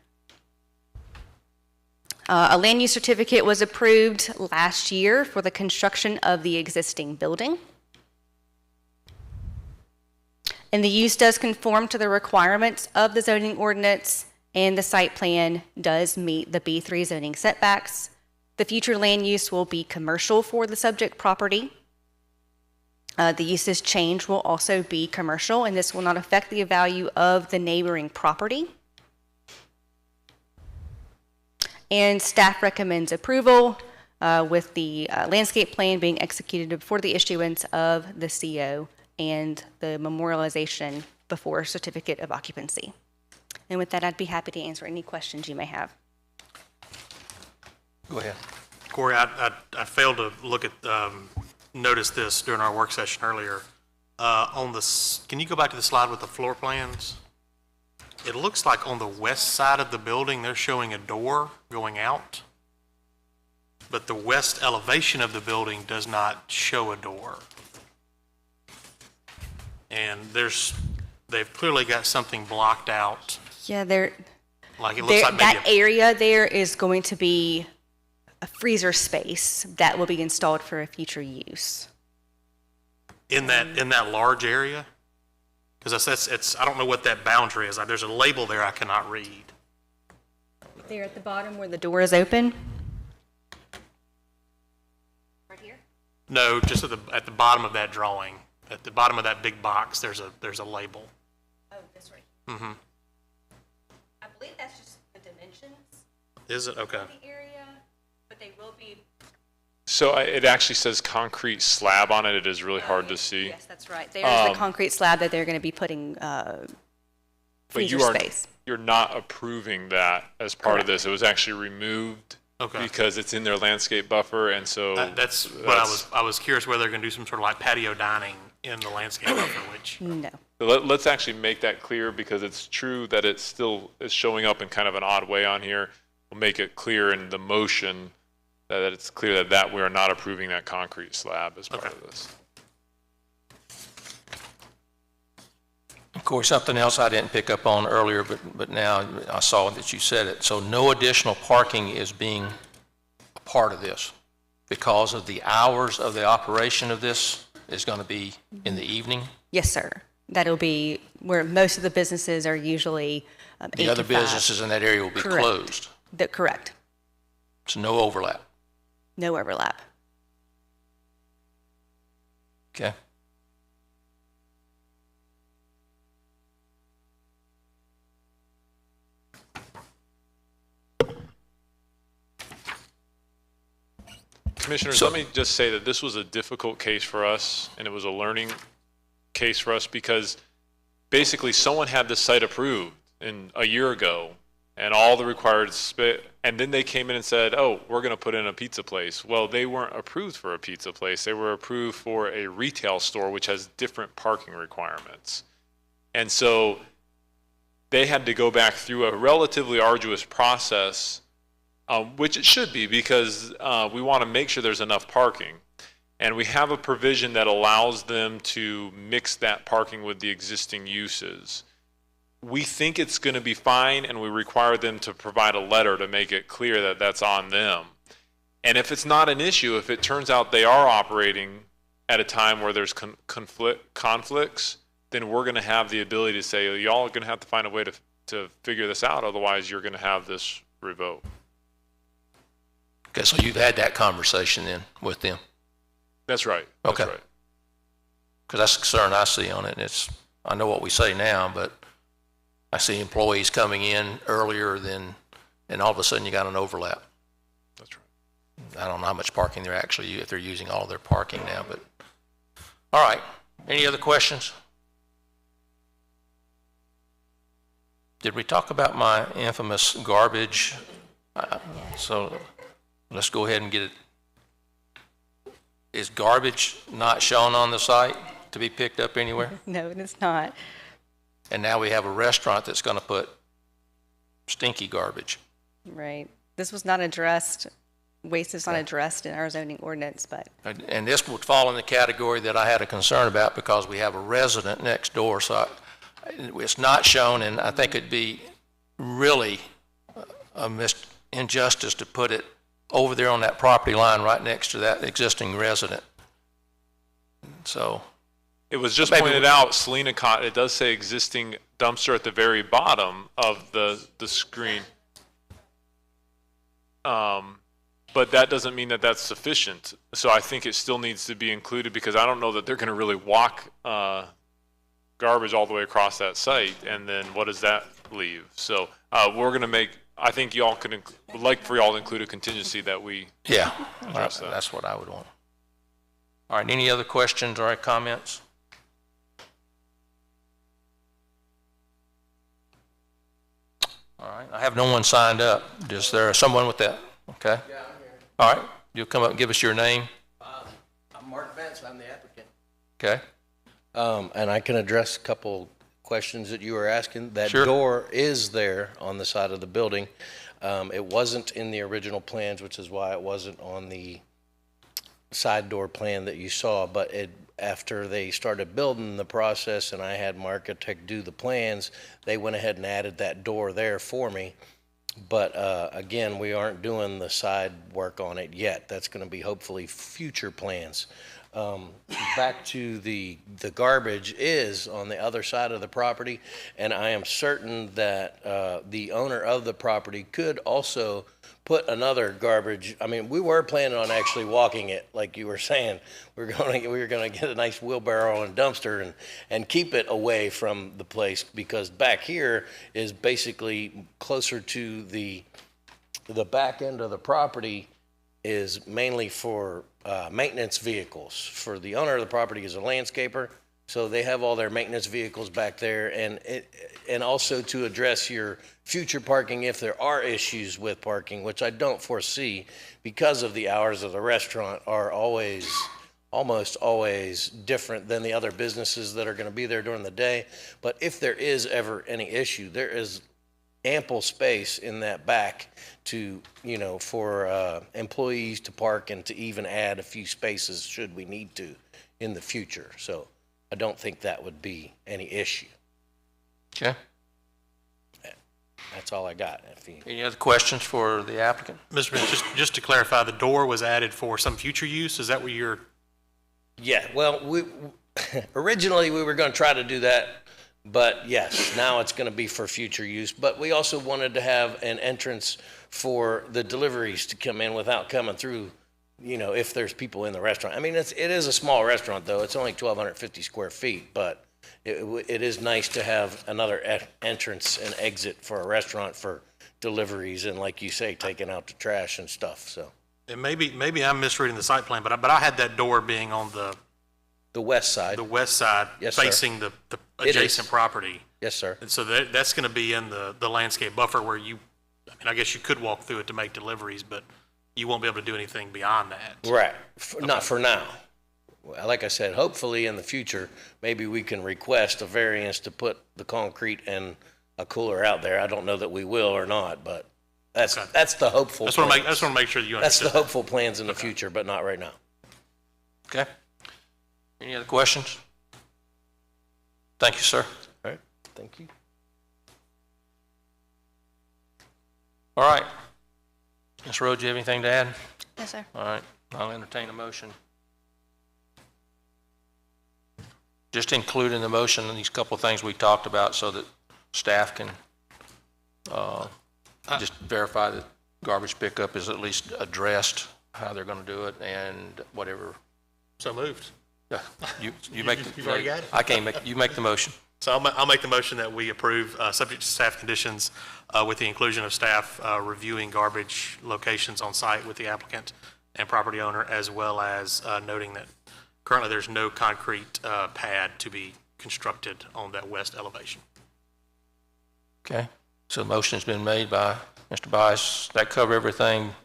S18: A land use certificate was approved last year for the construction of the existing building. And the use does conform to the requirements of the zoning ordinance, and the site plan does meet the B3 zoning setbacks. The future land use will be commercial for the subject property. The uses change will also be commercial, and this will not affect the value of the neighboring property. And staff recommends approval with the landscape plan being executed before the issuance of the CO and the memorialization before certificate of occupancy. And with that, I'd be happy to answer any questions you may have.
S1: Go ahead.
S3: Corey, I failed to look at, notice this during our work session earlier. Can you go back to the slide with the floor plans? It looks like on the west side of the building, they're showing a door going out, but the west elevation of the building does not show a door. And they've clearly got something blocked out.
S18: Yeah,
S3: Like it looks like maybe
S18: that area there is going to be a freezer space that will be installed for a future use.
S3: in that large area? Because it's I don't know what that boundary is. There's a label there I cannot read.
S18: There at the bottom where the door is open? Right here?
S3: No, just at the bottom of that drawing, at the bottom of that big box, there's a label.
S18: Oh, this right
S3: Mm-hmm.
S18: here. I believe that's just the dimensions
S3: Is it? Okay.
S18: of the area, but they will be.
S5: So it actually says concrete slab on it. It is really hard to see.
S18: Yes, that's right. There's the concrete slab that they're going to be putting freezer space.
S5: You're not approving that as part of this. It was actually removed because it's in their landscape buffer, and so
S3: that's what I was curious whether they're going to do some sort of like patio dining in the landscape buffer, which
S18: no.
S5: Let's actually make that clear, because it's true that it still is showing up in kind of an odd way on here. We'll make it clear in the motion that it's clear that we are not approving that concrete slab as part of this.
S1: Of course, something else I didn't pick up on earlier, but now I saw that you said it. So no additional parking is being a part of this because of the hours of the operation of this is going to be in the evening?
S18: Yes, sir. That'll be where most of the businesses are usually 8
S1: The
S18: to
S1: other
S18: 5.
S1: businesses in that area will be
S18: Correct.
S1: closed.
S18: Correct.
S1: So no overlap.
S18: No overlap.
S1: Okay.
S5: Commissioners, let me just say that this was a difficult case for us, and it was a learning case for us, because basically someone had this site approved a year ago, and all the required and then they came in and said, oh, we're going to put in a pizza place. Well, they weren't approved for a pizza place. They were approved for a retail store, which has different parking requirements. And so they had to go back through a relatively arduous process, which it should be, because we want to make sure there's enough parking. And we have a provision that allows them to mix that parking with the existing uses. We think it's going to be fine, and we require them to provide a letter to make it clear that that's on them. And if it's not an issue, if it turns out they are operating at a time where there's conflicts, then we're going to have the ability to say, y'all are going to have to find a way to figure this out, otherwise you're going to have this revoked.
S1: Okay, so you've had that conversation then with them?
S5: That's right. That's
S1: okay.
S5: Right.
S1: Because that's the concern I see on it. I know what we say now, but I see employees coming in earlier and all of a sudden you got an overlap.
S5: That's right.
S1: I don't know how much parking they're actually, if they're using all of their parking now, but, all right. Any other questions? Did we talk about my infamous garbage? So let's go ahead and get it. Is garbage not shown on the site to be picked up anywhere?
S18: No, it's not.
S1: And now we have a restaurant that's going to put stinky garbage.
S18: Right. This was not addressed, waste is not addressed in our zoning ordinance, but.
S1: And this would fall in the category that I had a concern about because we have a resident next door. So it's not shown, and I think it'd be really a injustice to put it over there on that property line right next to that existing resident. So.
S5: It was just pointed out, Selena, it does say existing dumpster at the very bottom of the screen. But that doesn't mean that that's sufficient. So I think it still needs to be included, because I don't know that they're going to really walk garbage all the way across that site. And then what does that leave? So we're going to make I think y'all would like for y'all to include a contingency that we
S1: Yeah,
S5: address that.
S1: that's what I would want. All right, any other questions or comments? All right, I have no one signed up. Is there someone with that? Okay.
S10: Yeah, I'm here.
S1: All right, you'll come up and give us your name.
S10: I'm Mark Vance, I'm the applicant.
S1: Okay.
S10: And I can address a couple questions that you were asking. That
S1: Sure.
S10: door is there on the side of the building. It wasn't in the original plans, which is why it wasn't on the side door plan that you saw, but after they started building the process and I had my architect do the plans, they went ahead and added that door there for me. But again, we aren't doing the side work on it yet. That's going to be hopefully future plans. Back to the garbage is on the other side of the property, and I am certain that the owner of the property could also put another garbage. I mean, we were planning on actually walking it, like you were saying. We were going to get a nice wheelbarrow and dumpster and keep it away from the place, because back here is basically closer to the back end of the property is mainly for maintenance vehicles. For the owner of the property is a landscaper, so they have all their maintenance vehicles back there, and also to address your future parking if there are issues with parking, which I don't foresee, because of the hours of the restaurant are almost always different than the other businesses that are going to be there during the day. But if there is ever any issue, there is ample space in that back to, for employees to park and to even add a few spaces should we need to in the future. So I don't think that would be any issue.
S1: Okay.
S10: That's all I got.
S1: Any other questions for the applicant?
S3: Mr. Smith, just to clarify, the door was added for some future use? Is that what you're?
S10: Yeah, well, originally we were going to try to do that, but yes, now it's going to be for future use. But we also wanted to have an entrance for the deliveries to come in without coming through, if there's people in the restaurant. I mean, it is a small restaurant, though. It's only 1,250 square feet, but it is nice to have another entrance and exit for a restaurant for deliveries and, like you say, taking out the trash and stuff, so.
S3: And maybe I'm misreading the site plan, but I had that door being on
S10: the west side.
S3: The west side,
S10: Yes, sir.
S3: facing the adjacent property.
S10: Yes, sir.
S3: And so that's going to be in the landscape buffer where I guess you could walk through it to make deliveries, but you won't be able to do anything beyond that.
S10: Right. Not for now. Like I said, hopefully in the future, maybe we can request a variance to put the concrete and a cooler out there. I don't know that we will or not, but that's the hopeful.
S3: I just want to make sure you understand.
S10: That's the hopeful plans in the future, but not right now.
S1: Okay. Any other questions? Thank you, sir.
S10: All right. Thank you.
S1: All right. Ms. Rhodes, you have anything to add?
S18: Yes, sir.
S1: All right. I'll entertain a motion. Just include in the motion these couple of things we talked about so that staff can just verify that garbage pickup is at least addressed, how they're going to do it, and whatever.
S3: So moved.
S1: Yeah, you make the.
S3: You've already got it.
S1: I can't make. You make the motion.
S3: So I'll make the motion that we approve, subject to staff conditions, with the inclusion of staff reviewing garbage locations on site with the applicant and property owner, as well as noting that currently there's no concrete pad to be constructed on that west elevation.
S1: Okay. So the motion's been made by Mr. Bias. That cover everything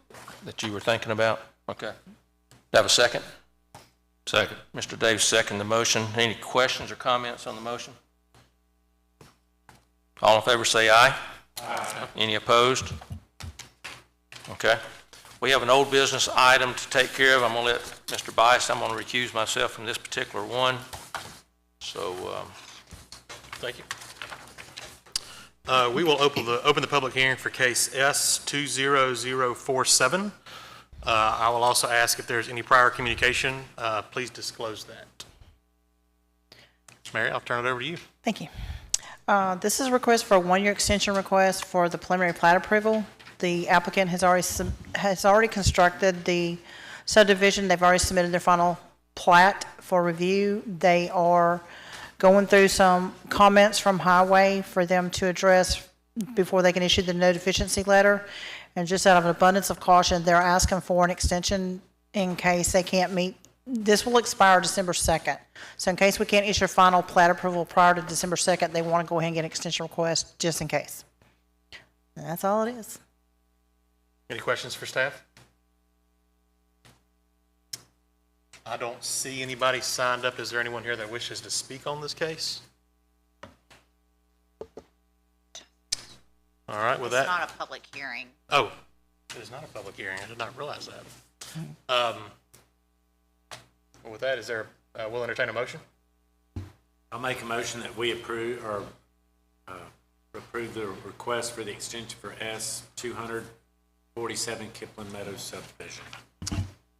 S1: that you were thinking about? Okay. Have a second?
S14: Second.
S1: Mr. Davis, second the motion. Any questions or comments on the motion? All in favor say aye. Aye. Any opposed? Okay. We have an old business item to take care of. I'm going to let Mr. Bias, I'm going to recuse myself from this particular one. So,
S3: Thank you. We will open the public hearing for case S20047. I will also ask if there's any prior communication. Please disclose that. Ms. Mary, I'll turn it over to you.
S4: Thank you. This is a request for a one-year extension request for the preliminary plat approval. The applicant has already constructed the subdivision. They've already submitted their final plat for review. They are going through some comments from Highway for them to address before they can issue the no deficiency letter. And just out of an abundance of caution, they're asking for an extension in case they can't meet. This will expire December 2nd. So in case we can't issue final plat approval prior to December 2nd, they want to go ahead and get an extension request just in case. And that's all it is.
S3: Any questions for staff? I don't see anybody signed up. Is there anyone here that wishes to speak on this case? All right, with that.
S16: It's not a public hearing.
S3: Oh, it is not a public hearing. I did not realize that. With that, is there, we'll entertain a motion?
S2: I'll make a motion that we approve or approve the request for the extension for S 247 Kipling Meadows subdivision.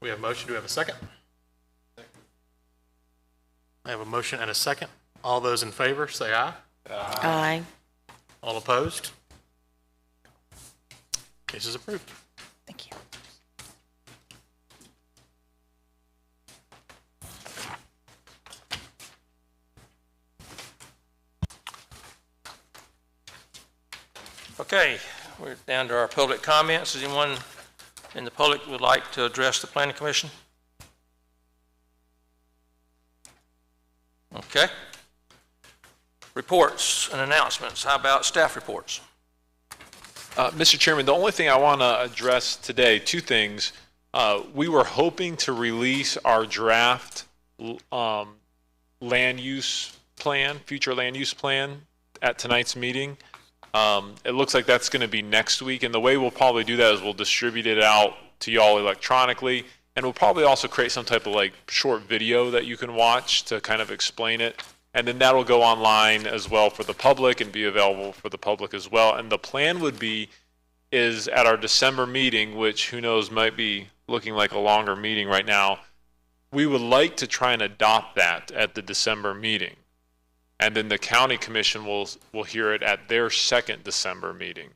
S3: We have a motion. Do we have a second? I have a motion and a second. All those in favor, say aye.
S15: Aye.
S3: All opposed? Case is approved.
S4: Thank you.
S1: Okay, we're down to our public comments. Is anyone in the public would like to address the Planning Commission? Okay. Reports and announcements. How about staff reports?
S5: Mr. Chairman, the only thing I want to address today, two things. We were hoping to release our draft land use plan, future land use plan at tonight's meeting. It looks like that's going to be next week, and the way we'll probably do that is we'll distribute it out to y'all electronically, and we'll probably also create some type of like short video that you can watch to kind of explain it, and then that'll go online as well for the public and be available for the public as well. And the plan would be is at our December meeting, which who knows might be looking like a longer meeting right now, we would like to try and adopt that at the December meeting. And then the county commission will hear it at their second December meeting.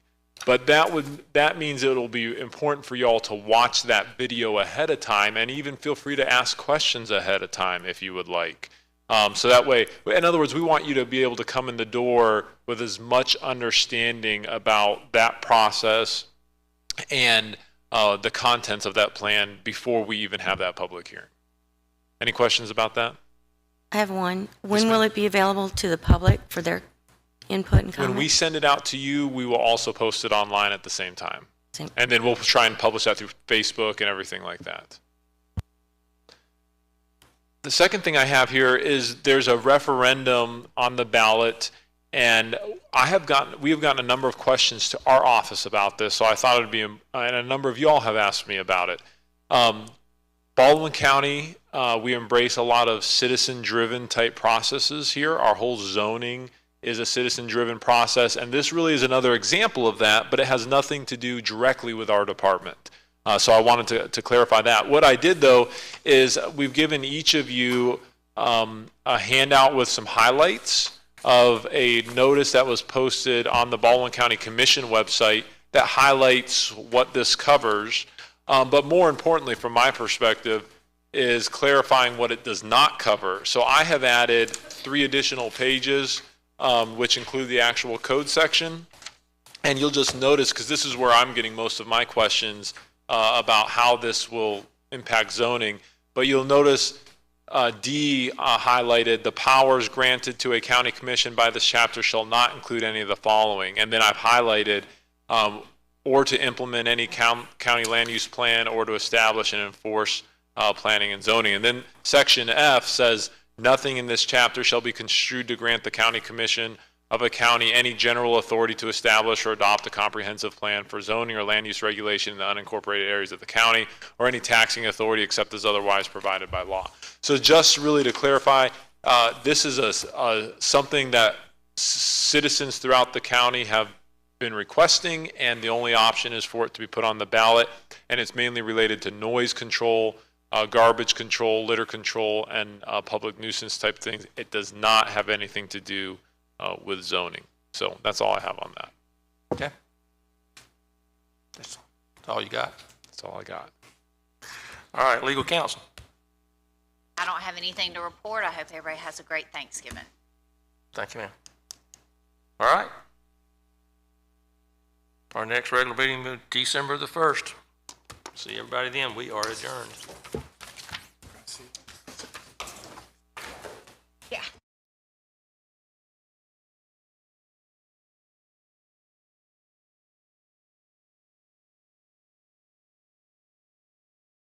S5: But that means it'll be important for y'all to watch that video ahead of time, and even feel free to ask questions ahead of time if you would like. So that way, in other words, we want you to be able to come in the door with as much understanding about that process and the contents of that plan before we even have that public hearing. Any questions about that?
S15: I have one. When will it be available to the public for their input and comment?
S5: When we send it out to you, we will also post it online at the same time. And then we'll try and publish that through Facebook and everything like that. The second thing I have here is there's a referendum on the ballot, and we have gotten a number of questions to our office about this, so I thought it would be, and a number of y'all have asked me about it. Baldwin County, we embrace a lot of citizen-driven type processes here. Our whole zoning is a citizen-driven process, and this really is another example of that, but it has nothing to do directly with our department. So I wanted to clarify that. What I did, though, is we've given each of you a handout with some highlights of a notice that was posted on the Baldwin County Commission website that highlights what this covers. But more importantly, from my perspective, is clarifying what it does not cover. So I have added 3 additional pages, which include the actual code section. And you'll just notice, because this is where I'm getting most of my questions about how this will impact zoning. But you'll notice D highlighted, the powers granted to a county commission by this chapter shall not include any of the following. And then I've highlighted or to implement any county land use plan, or to establish and enforce planning and zoning. And then section F says, nothing in this chapter shall be construed to grant the county commission of a county any general authority to establish or adopt a comprehensive plan for zoning or land use regulation in the unincorporated areas of the county, or any taxing authority except as otherwise provided by law. So just really to clarify, this is something that citizens throughout the county have been requesting, and the only option is for it to be put on the ballot, and it's mainly related to noise control, garbage control, litter control, and public nuisance type things. It does not have anything to do with zoning. So that's all I have on that.
S1: Okay. That's all you got?
S5: That's all I got.
S1: All right, legal counsel.
S16: I don't have anything to report. I hope everybody has a great Thanksgiving.
S1: Thank you, ma'am. All right. Our next regular meeting, December the 1st. See everybody then. We are adjourned.